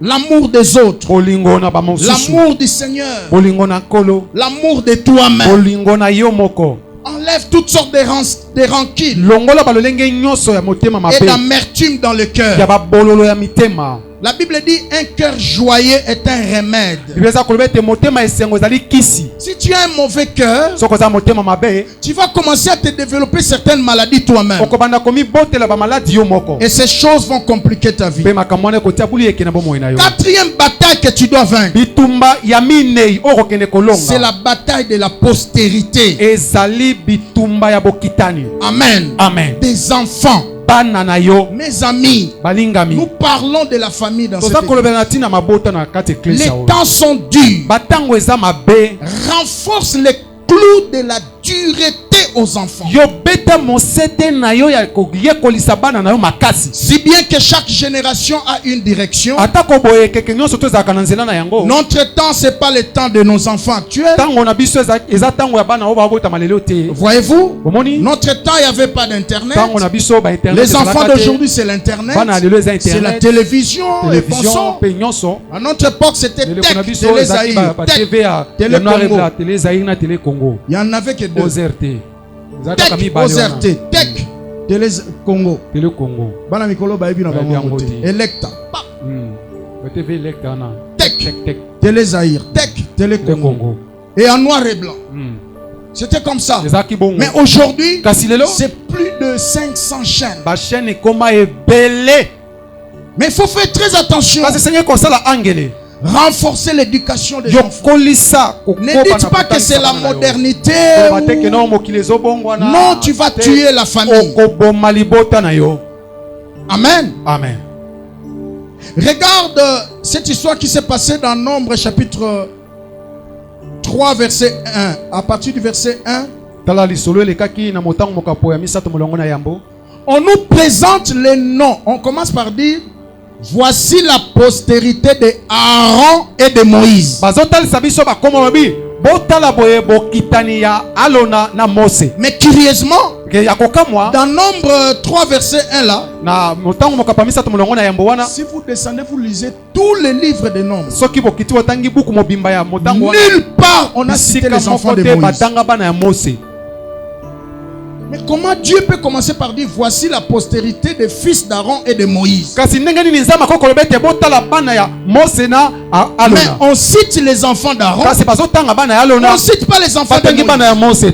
Speaker 1: L'amour des autres.
Speaker 2: Bolingo na bamosusu.
Speaker 1: L'amour du Seigneur.
Speaker 2: Bolingo na kolo.
Speaker 1: L'amour de toi-même.
Speaker 2: Bolingo na yo moko.
Speaker 1: Enlève toutes sortes de rancunes
Speaker 2: Longola balolenge nyonso ya motema
Speaker 1: et
Speaker 2: mabe.
Speaker 1: d'amertume dans le
Speaker 2: Ya
Speaker 1: cœur.
Speaker 2: babololo ya mitema.
Speaker 1: La Bible dit un cœur joyeux est un remède.
Speaker 2: Bibeza kolobete motema esengo zali kisi.
Speaker 1: Si tu as un mauvais cœur,
Speaker 2: Soko za motema mabe.
Speaker 1: tu vas commencer à te développer certaines maladies toi-même.
Speaker 2: Okobanda komi botela ba maladi yo moko.
Speaker 1: Et ces choses vont compliquer ta vie.
Speaker 2: Be makamone ko tabuli ekena bomo ina yo.
Speaker 1: Quatrième bataille que tu dois vaincre,
Speaker 2: Bitumba ya minei oko kene kolonga.
Speaker 1: c'est la bataille de la postérité.
Speaker 2: Ezali bitumba ya bokitani.
Speaker 1: Amen.
Speaker 2: Amen.
Speaker 1: Des enfants.
Speaker 2: Bana na yo.
Speaker 1: Mes amis,
Speaker 2: Balingami.
Speaker 1: nous parlons de la famille dans cette
Speaker 2: Toza
Speaker 1: église.
Speaker 2: kolobela na tina mabota na kati
Speaker 1: Les
Speaker 2: eklesa o.
Speaker 1: temps sont durs.
Speaker 2: Batango eza mabe.
Speaker 1: Renforce les clous de la dureté aux enfants.
Speaker 2: Yo beta mosete na yo ya kolisa bana na yo makasi.
Speaker 1: Si bien que chaque génération a une direction.
Speaker 2: Atako boye keke nyonso tozaka na nzela na yango.
Speaker 1: Notre temps, c'est pas le temps de nos enfants actuels.
Speaker 2: Tango na biso eza tango ya bana o ba bota malelo te.
Speaker 1: Voyez-vous?
Speaker 2: Omoni?
Speaker 1: Notre temps, il n'y avait pas d'internet.
Speaker 2: Tango na biso ba internet.
Speaker 1: Les enfants d'aujourd'hui, c'est l'internet.
Speaker 2: Bana lelo eza
Speaker 1: C'est la
Speaker 2: internet.
Speaker 1: télévision. Et
Speaker 2: Télévision pe nyonso.
Speaker 1: à notre époque, c'était
Speaker 2: Lelo
Speaker 1: Tech,
Speaker 2: na biso
Speaker 1: Télé
Speaker 2: eza
Speaker 1: Zaïre,
Speaker 2: ba
Speaker 1: Tech,
Speaker 2: TV ya
Speaker 1: Télé
Speaker 2: noir et
Speaker 1: Congo.
Speaker 2: blanc, Télé Zaïre na Télé Congo.
Speaker 1: Il n'y en avait que deux.
Speaker 2: OZRT.
Speaker 1: Tech, OZRT, Tech, Télé Congo.
Speaker 2: Télé Congo.
Speaker 1: Bana mikolo ba ebi na
Speaker 2: Ba
Speaker 1: bango
Speaker 2: yango
Speaker 1: te.
Speaker 2: te.
Speaker 1: Electa, pap,
Speaker 2: TV Electa na.
Speaker 1: Tech.
Speaker 2: Tech.
Speaker 1: Télé Zaïre, Tech, Télé
Speaker 2: Télé
Speaker 1: Congo.
Speaker 2: Congo.
Speaker 1: Et en noir et blanc. C'était comme ça.
Speaker 2: Ezaki bongo.
Speaker 1: Mais aujourd'hui,
Speaker 2: Kasi lelo
Speaker 1: c'est plus de 500 chaînes.
Speaker 2: ba chaîne ekoma ebele.
Speaker 1: Mais il faut faire très attention.
Speaker 2: Kasi Seigneur kosala angele.
Speaker 1: Renforcer l'éducation des enfants.
Speaker 2: Yokolisa.
Speaker 1: Ne dites pas que c'est la modernité. Non, tu vas tuer la famille. Amen.
Speaker 2: Amen.
Speaker 1: Regarde cette histoire qui s'est passée dans Nombre chapitre 3 verset 1. À partir du verset 1, on nous présente les noms. On commence par dire: voici la postérité de Aaron et de Moïse. Mais curieusement, dans Nombre 3 verset 1 là, si vous descendez, vous lisez tous les livres de Nombre, nulle part on a cité les enfants de Moïse. Mais comment Dieu peut commencer par dire voici la postérité des fils d'Aaron et de Moïse? Mais on cite les enfants d'Aaron, on ne cite pas les enfants de Moïse.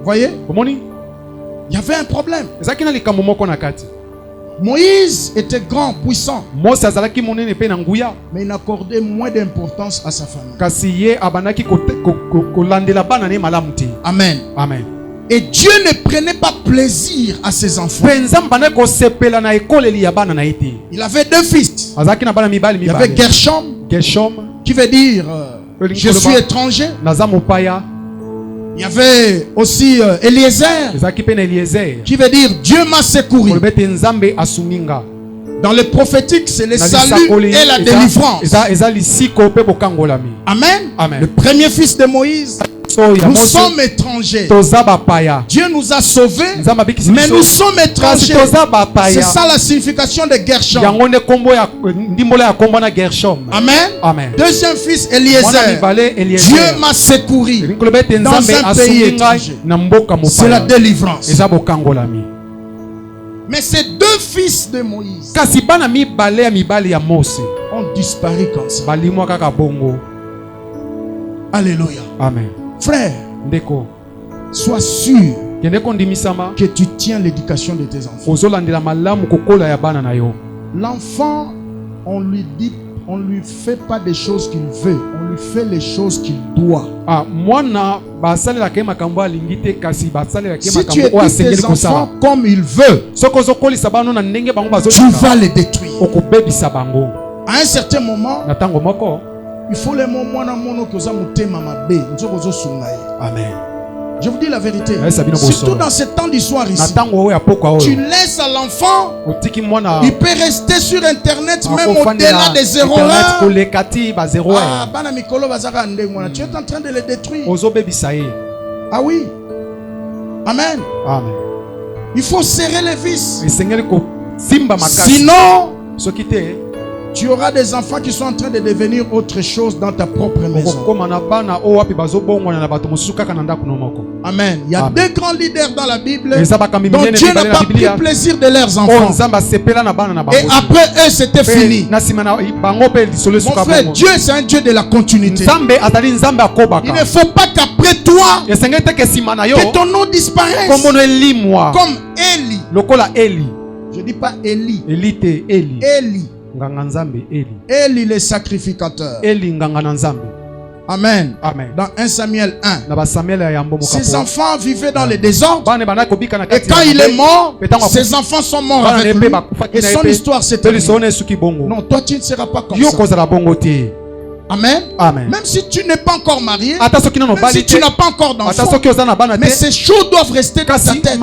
Speaker 1: Voyez? Il y avait un problème. Moïse était grand, puissant, mais il accordait moins d'importance à sa famille. Amen.
Speaker 2: Amen.
Speaker 1: Et Dieu ne prenait pas plaisir à ses enfants. Il avait deux fils. Il y avait Gershom, qui veut dire je suis étranger. Il y avait aussi Eliezer, qui veut dire Dieu m'a secouru. Dans le prophétique, c'est le salut et la délivrance. Amen.
Speaker 2: Amen.
Speaker 1: Le premier fils de Moïse. Nous sommes étrangers. Dieu nous a sauvés, mais nous sommes étrangers. C'est ça la signification de Gershom. Amen.
Speaker 2: Amen.
Speaker 1: Deuxième fils, Eliezer. Dieu m'a secouru dans un pays étranger. C'est la délivrance. Mais ces deux fils de Moïse ont disparu comme ça. Alléluia.
Speaker 2: Amen.
Speaker 1: Frère, sois sûr que tu tiens l'éducation de tes enfants. L'enfant, on lui dit, on lui fait pas des choses qu'il veut, on lui fait les choses qu'il doit. Si tu éduques tes enfants comme il veut, tu vas les détruire. À un certain moment, Il faut les moments que vous avez mabé.
Speaker 2: Amen.
Speaker 1: Je vous dis la vérité. Surtout dans ce temps d'histoire ici. Tu laisses à l'enfant, il peut rester sur Internet même au-delà des 0 heures. Tu es en train de les détruire. Ah oui. Amen.
Speaker 2: Amen.
Speaker 1: Il faut serrer les vis.
Speaker 2: Sinon,
Speaker 1: tu auras des enfants qui sont en train de devenir autre chose dans ta propre maison. Amen. Il y a deux grands leaders dans la Bible dont Dieu n'a pas pris plaisir de leurs enfants. Et après eux, c'était fini. Mon frère, Dieu, c'est un Dieu de la continuité. Il ne faut pas qu'après toi, que ton nom disparaisse. Comme Élie. Je ne dis pas Élie. Élie. Élie le sacrificateur. Amen.
Speaker 2: Amen.
Speaker 1: Dans 1 Samuel 1. Ses enfants vivaient dans le désordre. Et quand il est mort, ses enfants sont morts avec lui. Et son histoire s'est terminée. Non, toi tu ne seras pas comme ça. Amen.
Speaker 2: Amen.
Speaker 1: Même si tu n'es pas encore marié, même si tu n'as pas encore d'enfant, mais ces choses doivent rester dans ta tête.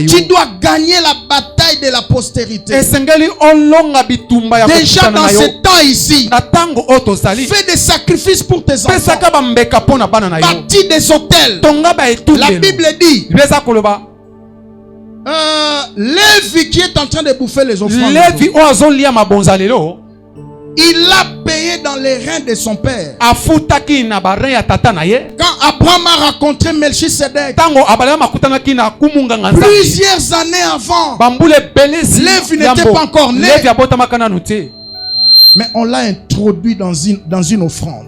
Speaker 1: Tu dois gagner la bataille de la postérité. Déjà dans ce temps ici, fais des sacrifices pour tes enfants. Bâtis des hôtels. La Bible dit, Lévi qui est en train de bouffer les offrandes, il l'a payé dans les reins de son père. Quand Abraham a rencontré Melchisedec, plusieurs années avant, Lévi n'était pas encore né, mais on l'a introduit dans une offrande.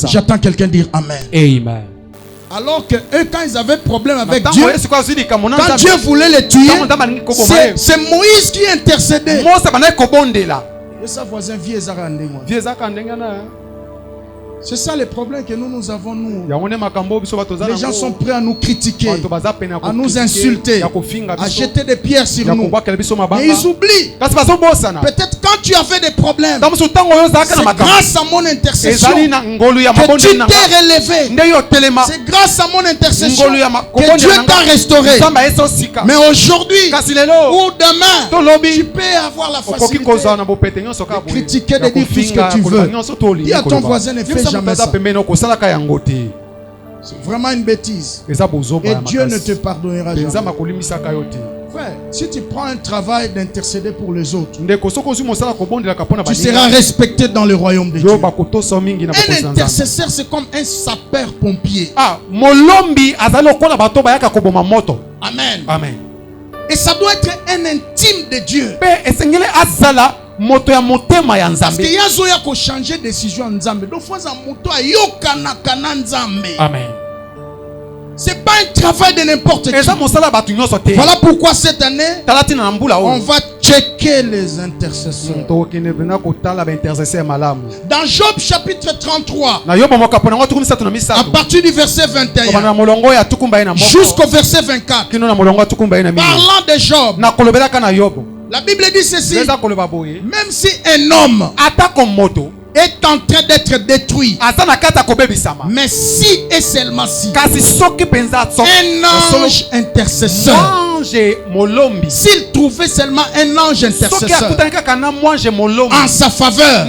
Speaker 1: J'attends quelqu'un dire Amen.
Speaker 2: Amen.
Speaker 1: Alors que eux, quand ils avaient problème avec Dieu, quand Dieu voulait les tuer, c'est Moïse qui intercédait. Et sa voisin c'est ça le problème que nous avons, nous. Les gens sont prêts à nous critiquer, à nous insulter, à jeter des pierres sur nous. Mais ils oublient. Peut-être quand tu avais des problèmes, c'est grâce à mon intercession que tu t'es relevé. C'est grâce à mon intercession que Dieu t'a restauré. Mais aujourd'hui ou demain, tu peux avoir la facilité de critiquer, de dire tout ce que tu veux. Dis à ton voisin, ne fais jamais ça. C'est vraiment une bêtise. Et Dieu ne te pardonnera jamais. Frère, si tu prends un travail d'intercéder pour les autres, tu seras respecté dans le royaume de Dieu. Un intercesseur, c'est comme un sapeur-pompier. Amen.
Speaker 2: Amen.
Speaker 1: Et ça doit être un intime de Dieu.
Speaker 2: Moto ya motema ya
Speaker 1: Parce
Speaker 2: Nzambe.
Speaker 1: que yazoya ko changer décision Nzambe. Donc fois za moto ayokana kana Nzambe.
Speaker 2: Amen.
Speaker 1: C'est pas un travail de n'importe qui. Voilà pourquoi cette année on va checker les intercesseurs. Dans Job chapitre 33, à partir du verset 21 jusqu'au verset 24, parlant de Job, la Bible dit ceci: même si un homme est en train d'être détruit, mais si et seulement si un ange intercesseur, s'il trouvait seulement un ange intercesseur en sa faveur,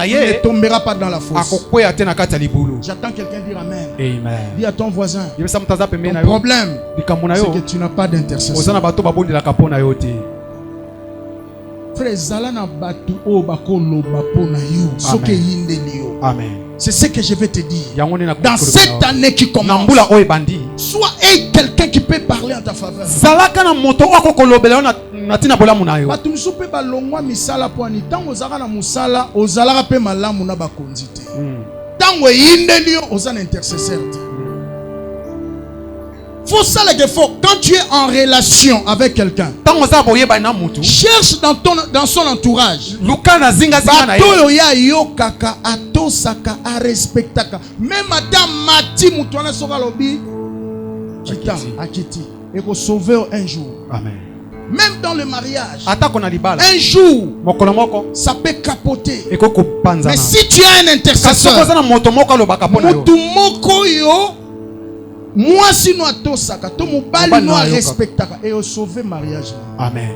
Speaker 1: il ne tombera pas dans la fosse. J'attends quelqu'un dire Amen.
Speaker 2: Amen.
Speaker 1: Dis à ton voisin, ton problème, c'est que tu n'as pas d'intercesseur.
Speaker 2: Amen.
Speaker 1: C'est ce que je vais te dire. Dans cette année qui commence, sois quelqu'un qui peut parler en ta faveur. Faut ça le faut. Quand tu es en relation avec quelqu'un, cherche dans son entourage. Même madame Mati Moutouana Soka Lobi, Akiti, et pour sauver un jour.
Speaker 2: Amen.
Speaker 1: Même dans le mariage,
Speaker 2: un
Speaker 1: jour, ça peut capoter. Mais si tu as un intercesseur, moi si nous avons ça, nous respectons et au sauver mariage.
Speaker 2: Amen.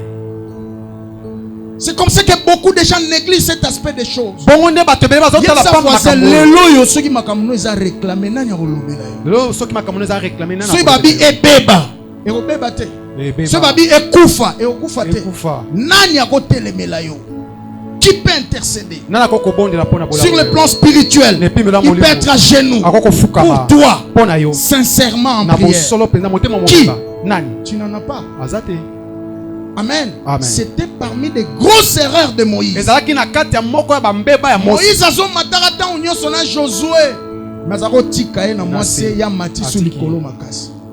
Speaker 1: C'est comme ça que beaucoup de gens négligent cet aspect des choses. Qui peut intercéder sur le plan spirituel? Il peut être à genoux pour toi, sincèrement en prière. Qui? Tu n'en as pas. Amen. C'était parmi les grosses erreurs de Moïse. Moïse a son matarata union son Josué.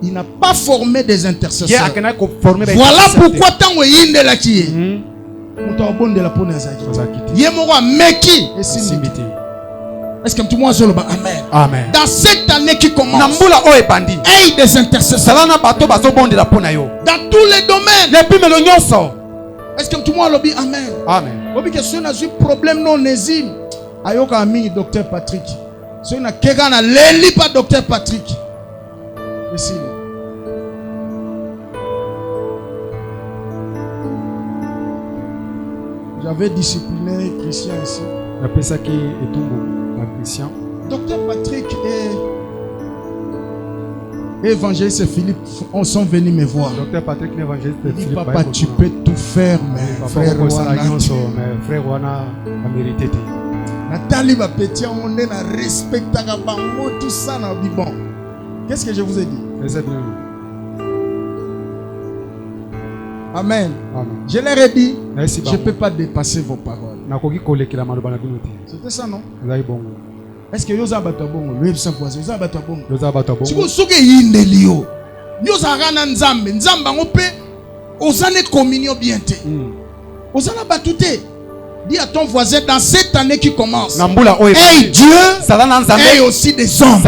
Speaker 1: Il n'a pas formé des intercesseurs. Voilà pourquoi tant que yinde la qui est-ce que tout le monde dit amen?
Speaker 2: Amen.
Speaker 1: Dans cette année qui commence, aide des intercesseurs dans tous les domaines. Est-ce que tout le monde dit amen?
Speaker 2: Amen.
Speaker 1: Si on a un problème non hésime, ayoka ami docteur Patrick. Si on a quelqu'un à l'éli pas docteur Patrick. Ici. J'avais discipliné Christian ici. Docteur Patrick et évangéliste Philippe sont venus me voir.
Speaker 2: Docteur Patrick et évangéliste Philippe.
Speaker 1: Papa, tu peux tout faire, mais frère
Speaker 2: Wana a mérité.
Speaker 1: Nathalie va péter, on est na respecte tout ça na bon. Qu'est-ce que je vous ai dit? Amen. Je leur ai dit, je ne peux pas dépasser vos paroles. C'était ça, non? Est-ce que vous avez un bon? Vous avez un bon? Si vous avez un bon, vous avez un nzambe. Nzambe, on peut. Vous avez une communion bien. Vous avez un bon. Dis à ton voisin dans cette année qui commence. Hey Dieu, et aussi des hommes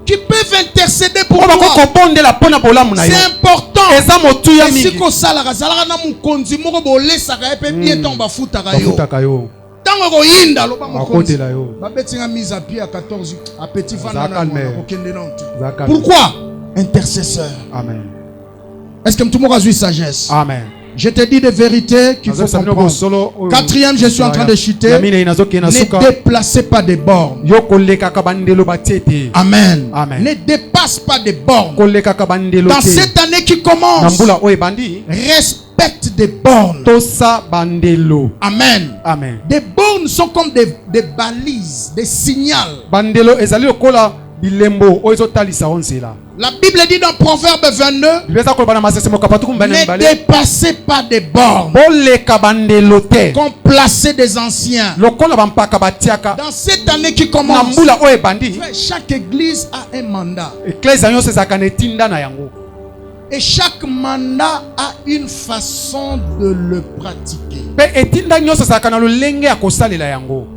Speaker 1: qui peuvent intercéder pour moi. C'est important. Et si vous avez pourquoi? Intercesseur.
Speaker 2: Amen.
Speaker 1: Est-ce que tout le monde a eu sagesse?
Speaker 2: Amen.
Speaker 1: Je te dis de vérité qu'il faut comprendre. Quatrième, je suis en train de chuter. Ne déplacez pas des bornes. Amen. Ne dépasse pas des bornes. Dans cette année qui commence, respecte des bornes. Amen. Des bornes sont comme des balises, des signaux. La Bible dit dans Proverbe 22, ne dépassez pas des bornes qu'on plaçait des anciens. Dans cette année qui commence, chaque église a un mandat. Et chaque mandat a une façon de le pratiquer.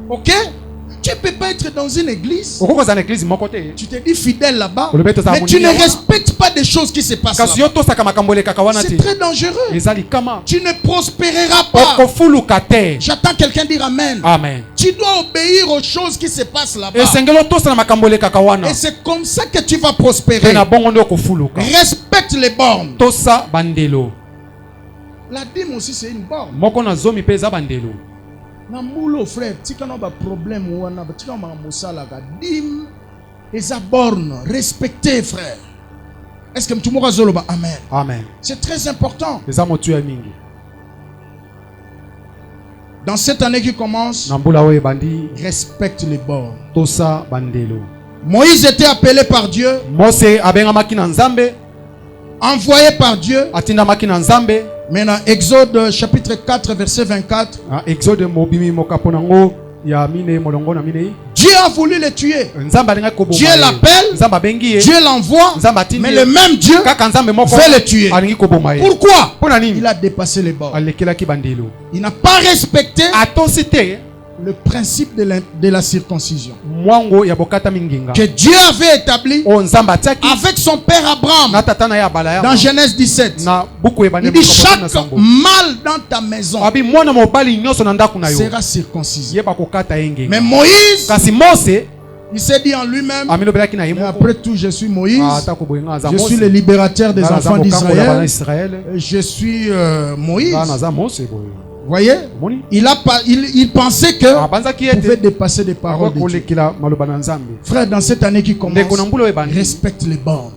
Speaker 1: Ok? Tu ne peux pas être dans une église. Tu te dis fidèle là-bas, mais tu ne respectes pas des choses qui se passent là-bas. C'est très dangereux. Tu ne prospéreras pas. J'attends quelqu'un dire amen. Tu dois obéir aux choses qui se passent là-bas. Et c'est comme ça que tu vas prospérer. Respecte les bornes. La dîme aussi c'est une borne. Nambulo frère, tika no ba problème wana, tika ma mosala ga dim eza borne, respectez frère. Est-ce que tout le monde zoloba amen?
Speaker 2: Amen.
Speaker 1: C'est très important. Dans cette année qui commence, respecte les bornes. Moïse était appelé par Dieu, envoyé par Dieu. Maintenant, Exode chapitre 4, verset 24. Dieu a voulu le tuer. Dieu l'appelle, Dieu l'envoie, mais le même Dieu veut le tuer. Pourquoi? Il a dépassé les bords. Il n'a pas respecté le principe de la circoncision
Speaker 2: mwango ya bokata minginga
Speaker 1: que Dieu avait établi avec son père Abraham dans Genèse 17. Il dit chaque mâle dans ta maison sera circoncisé. Mais Moïse, il s'est dit en lui-même, après tout je suis Moïse, je suis le libérateur des enfants d'Israël, je suis Moïse. Vous voyez, il pensait qu'il pouvait dépasser des paroles de Dieu. Frère, dans cette année qui commence, respecte les bornes.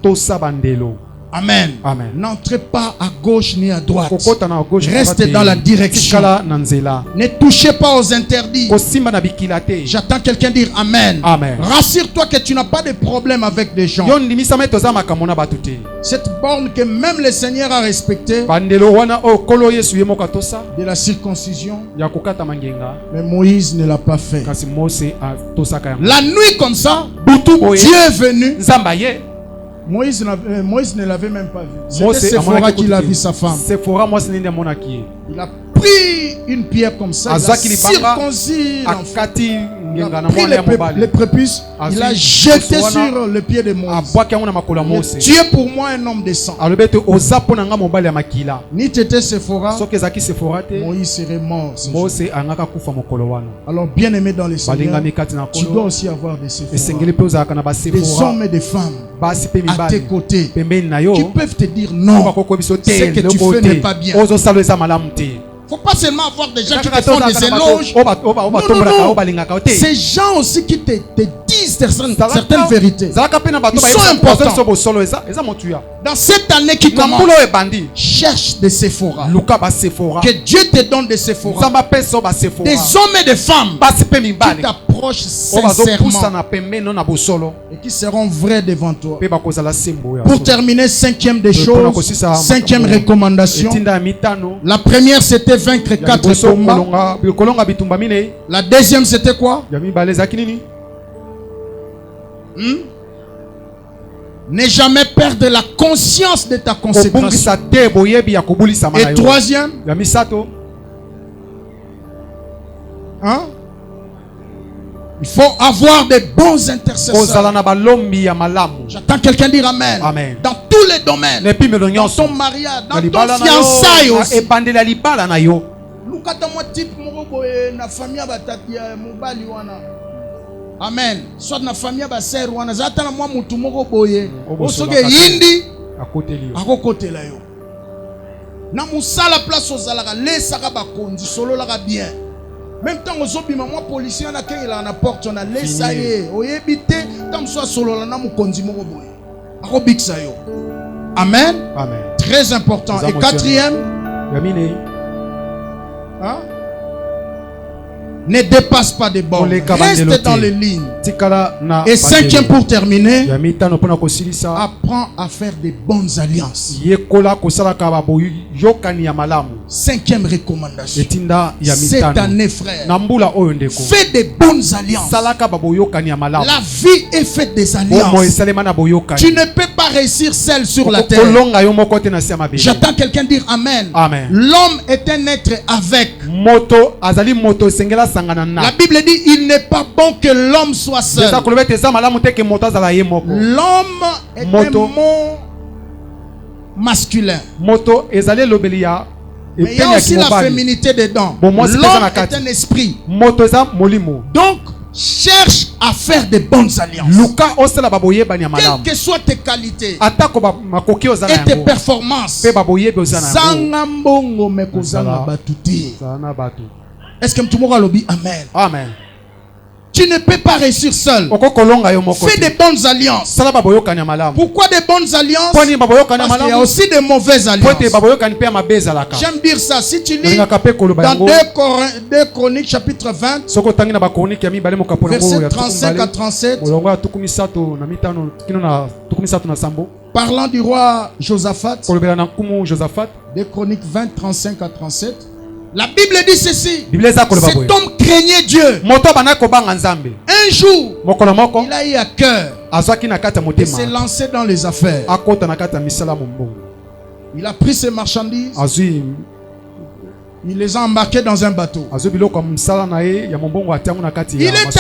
Speaker 1: Amen. N'entrez pas à gauche ni à droite. Restez dans la direction. Ne touchez pas aux interdits. J'attends quelqu'un dire Amen. Rassure-toi que tu n'as pas de problème avec des gens. Cette borne que même le Seigneur a respectée, de la circoncision, mais Moïse ne l'a pas fait. La nuit comme ça, Dieu est venu. Moïse ne l'avait même pas vu. C'était Séphora qui l'a vu, sa femme. Il a pris une pierre comme ça, il a circoncis l'enfant. Il a pris les prépuces, il a jeté sur le pied de Moïse. Tu es pour moi un homme de sang. Ni tu étais Séphora, Moïse serait mort. Alors bien aimé dans les Seigneur, tu dois aussi avoir des Séphora, des hommes et des femmes à tes côtés qui peuvent te dire non, ce que tu fais n'est pas bien. Faut pas seulement avoir des gens qui te font des éloges. Non. Ces gens aussi qui te disent certaines vérités. Ils sont importants. Dans cette année qui commence, cherche des Séphora. Que Dieu te donne des Séphora. Des hommes et des femmes qui t'approchent sincèrement et qui seront vrais devant toi. Pour terminer, cinquième des choses, cinquième recommandation. La première, c'était vaincre 4 combats. La deuxième, c'était quoi? Ne jamais perdre la conscience de ta consécration. Et troisième, il faut avoir des bons intercesseurs. J'attends quelqu'un dire Amen. Dans tous les domaines. Dans ton mariage, dans ton fiançailles aussi. Amen. Soit na famille ba sœur wana zata na mwa mutu moko boye. Osoge yindi akokote la yo. Na musala place ozalaka lesaka ba konzi solo la bien. Même temps ozobima mwa policier na kengela na porte na lesa ye. Oyebite tam so solo la na mukonzi moko boye. Akobiksa yo. Amen. Très important. Et quatrième, ne dépasse pas des bornes. Reste dans les lignes. Et cinquième pour terminer, apprends à faire des bonnes alliances. Cinquième recommandation. Cette année, frère, fais des bonnes alliances. La vie est faite des alliances. Tu ne peux pas réussir seul sur la terre. J'attends quelqu'un dire Amen. L'homme est un être avec. La Bible dit il n'est pas bon que l'homme soit seul. L'homme est un mot masculin. Mais il y a aussi la féminité dedans. L'homme est un esprit. Donc cherche à faire de bonnes alliances. Quelles que soient tes qualités et tes performances. Est-ce que tu m'auras lobby? Amen. Tu ne peux pas réussir seul. Fais des bonnes alliances. Pourquoi des bonnes alliances? Parce qu'il y a aussi des mauvaises alliances. J'aime dire ça. Si tu lis dans 2 Chroniques chapitre 20, verset 35 à 37, parlant du roi Josaphat, 2 Chroniques 20, 35 à 37, la Bible dit ceci. Cet homme craignait Dieu. Un jour, il a eu à cœur de se lancer dans les affaires. Il a pris ses marchandises. Il les a embarqués dans un bateau. Il est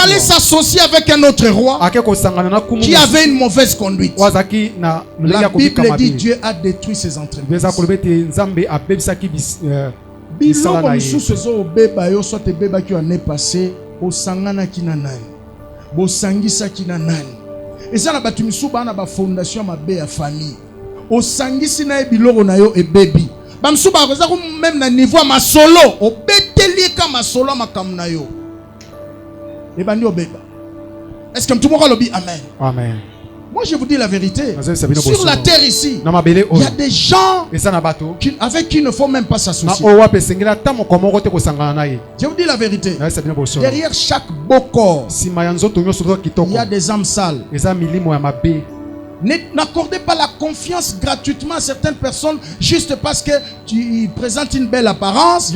Speaker 1: allé s'associer avec un autre roi qui avait une mauvaise conduite. La Bible dit Dieu a détruit ses entreprises. Biloko misusu ezo obeba yo soit ebeba ki ane passé osangana ki na nani bosangisa ki na nani eza na batu misusu bana ba fondation mabe ya famille osangisi na biloko na yo ebebi ba misusu ba koza ko même na niveau ma solo obeteli ka masolo makamna na yo ebandi obeba. Est-ce que tout le monde dit amen? Amen. Moi je vous dis la vérité. Sur la terre ici, il y a des gens avec qui il ne faut même pas s'associer. Je vous dis la vérité. Derrière chaque beau corps, il y a des âmes sales. N'accordez pas la confiance gratuitement à certaines personnes juste parce que tu présentes une belle apparence,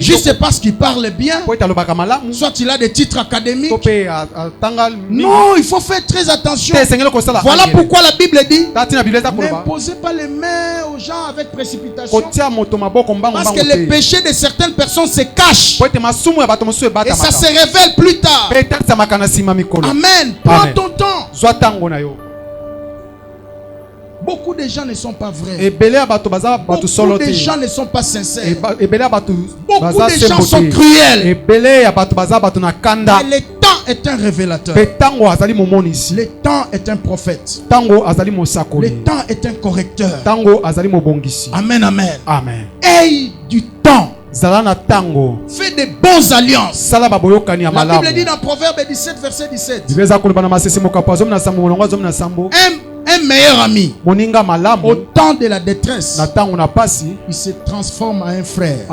Speaker 1: juste parce qu'il parle bien, soit il a des titres académiques. Non, il faut faire très attention. Voilà pourquoi la Bible dit n'imposez pas les mains aux gens avec précipitation, parce que les péchés de certaines personnes se cachent et ça se révèle plus tard. Amen. Prends ton temps. Beaucoup de gens ne sont pas vrais. Beaucoup de gens ne sont pas sincères. Beaucoup de gens sont cruels. Et le temps est un révélateur. Le temps est un prophète. Le temps est un correcteur. Amen, amen. Amen. Aie du temps. Fais des bonnes alliances. La Bible dit dans Proverbe 17 verset 17, un meilleur ami au temps de la détresse, il se transforme en un frère.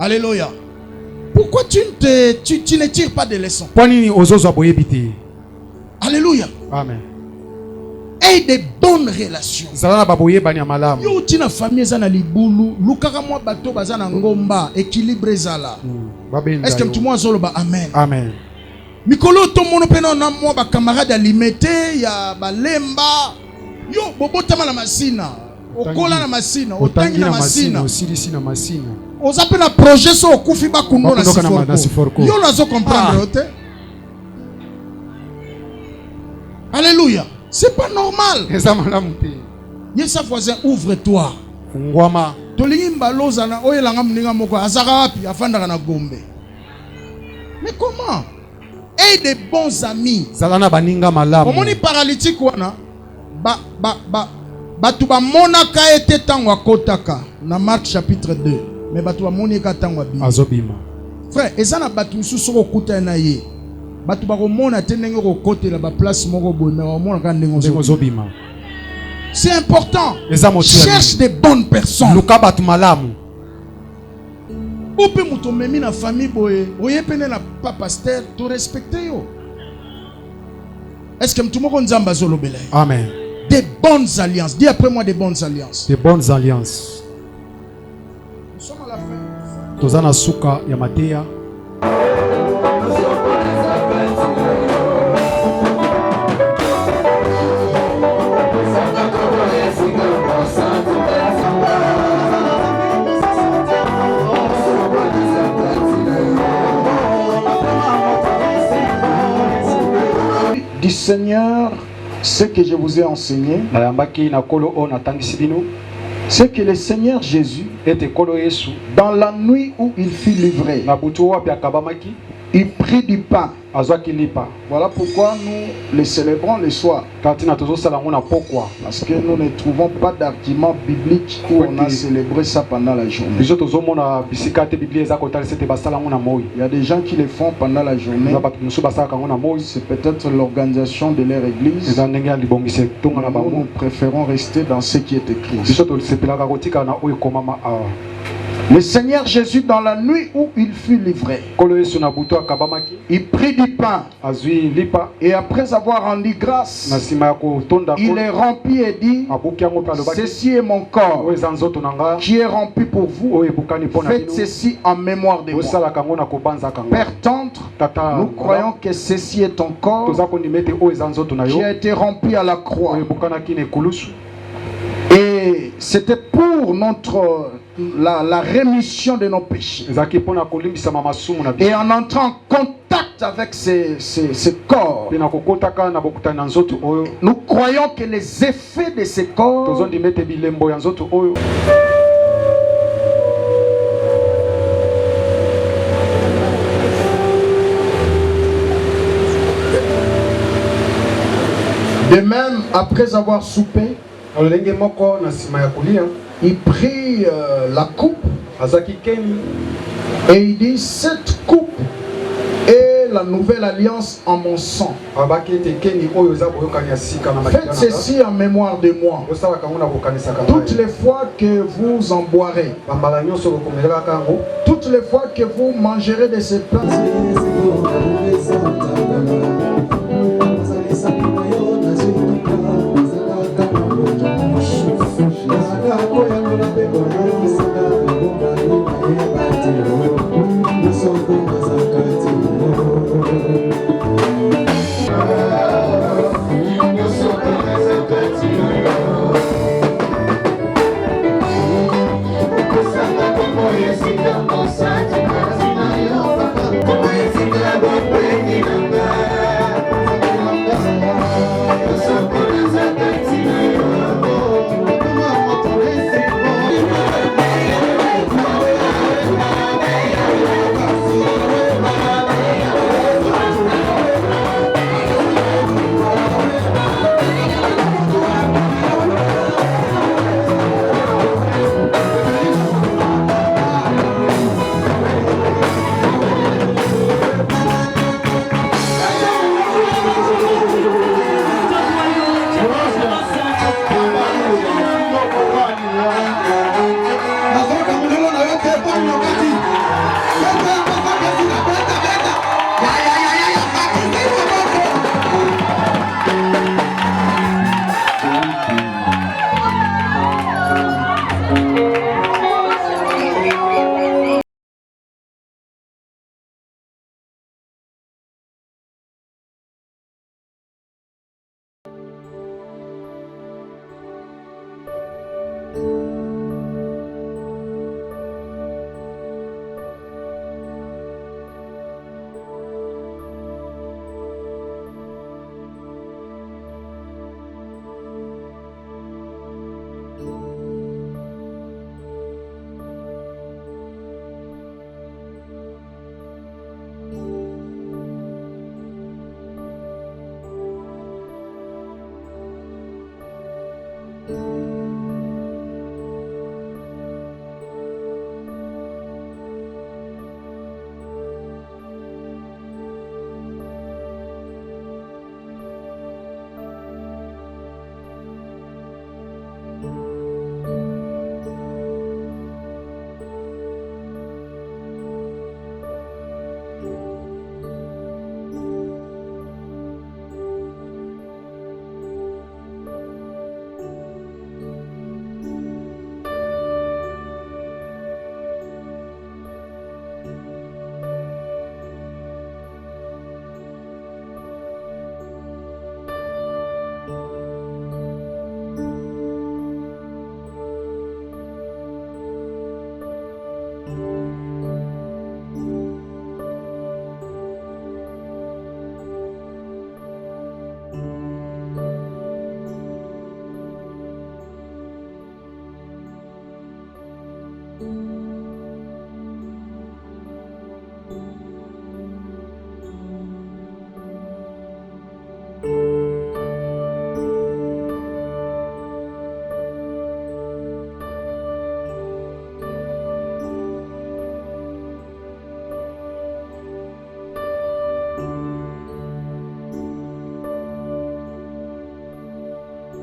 Speaker 1: Alléluia. Pourquoi tu ne tires pas de leçons? Alléluia. Amen. Et des bonnes relations. Yo tina famille zana libulu, lukaka mwa bato bazana ngomba, équilibre zala. Est-ce que tout le monde zolo ba amen? Amen. Mikolo to mono pena na mwa ba camarade alimete ya balemba. Yo bobotama na masina. Okola na masina, otangi na masina. Osilisi na masina. Ozape na projet so okufi ba kundo na siforko. Yo nazo comprendre te. Alléluia. C'est pas normal. Yesa voisin, ouvre-toi. Mais comment? Et des bons amis. Comment ni paralytique wana? Batuba monaka ete tangwa kotaka. Na Marc chapitre 2. Mais batuba monika tangwa bi. Azobima. Frère, ezana batu susoko kuta na ye. Batu ba komona tenenge ko côté la ba place moko boy mais omona ka ndengo zobima. C'est important. Cherche des bonnes personnes. Luka batu malamu. Ope muto memi na famille boye, oye pene na papa pasteur, to respecter yo. Est-ce que mtu moko nzamba zolobela? Amen. Des bonnes alliances. Dis après moi des bonnes alliances. Des bonnes alliances. Nous sommes à la fin. Tozana suka ya Matea. Du Seigneur, ce que je vous ai enseigné, c'est que le Seigneur Jésus, dans la nuit où il fut livré, il prit du pain. Voilà pourquoi nous le célébrons le soir. Parce que nous ne trouvons pas d'argument biblique où on a célébré ça pendant la journée. Il y a des gens qui le font pendant la journée. C'est peut-être l'organisation de leur église. Nous préférons rester dans ce qui est écrit. Le Seigneur Jésus, dans la nuit où il fut livré, il prit du pain et après avoir rendu grâce, il est rempli et dit: ceci est mon corps qui est rempli pour vous, faites ceci en mémoire de moi. Père tendre, nous croyons que ceci est ton corps qui a été rempli à la croix. Et c'était pour la rémission de nos péchés. Et en entrant en contact avec ce corps, nous croyons que les effets de ce corps de même, après avoir soupé, il prit la coupe et il dit: cette coupe est la nouvelle alliance en mon sang. Faites ceci en mémoire de moi. Toutes les fois que vous en boirez, toutes les fois que vous mangerez de ces plats,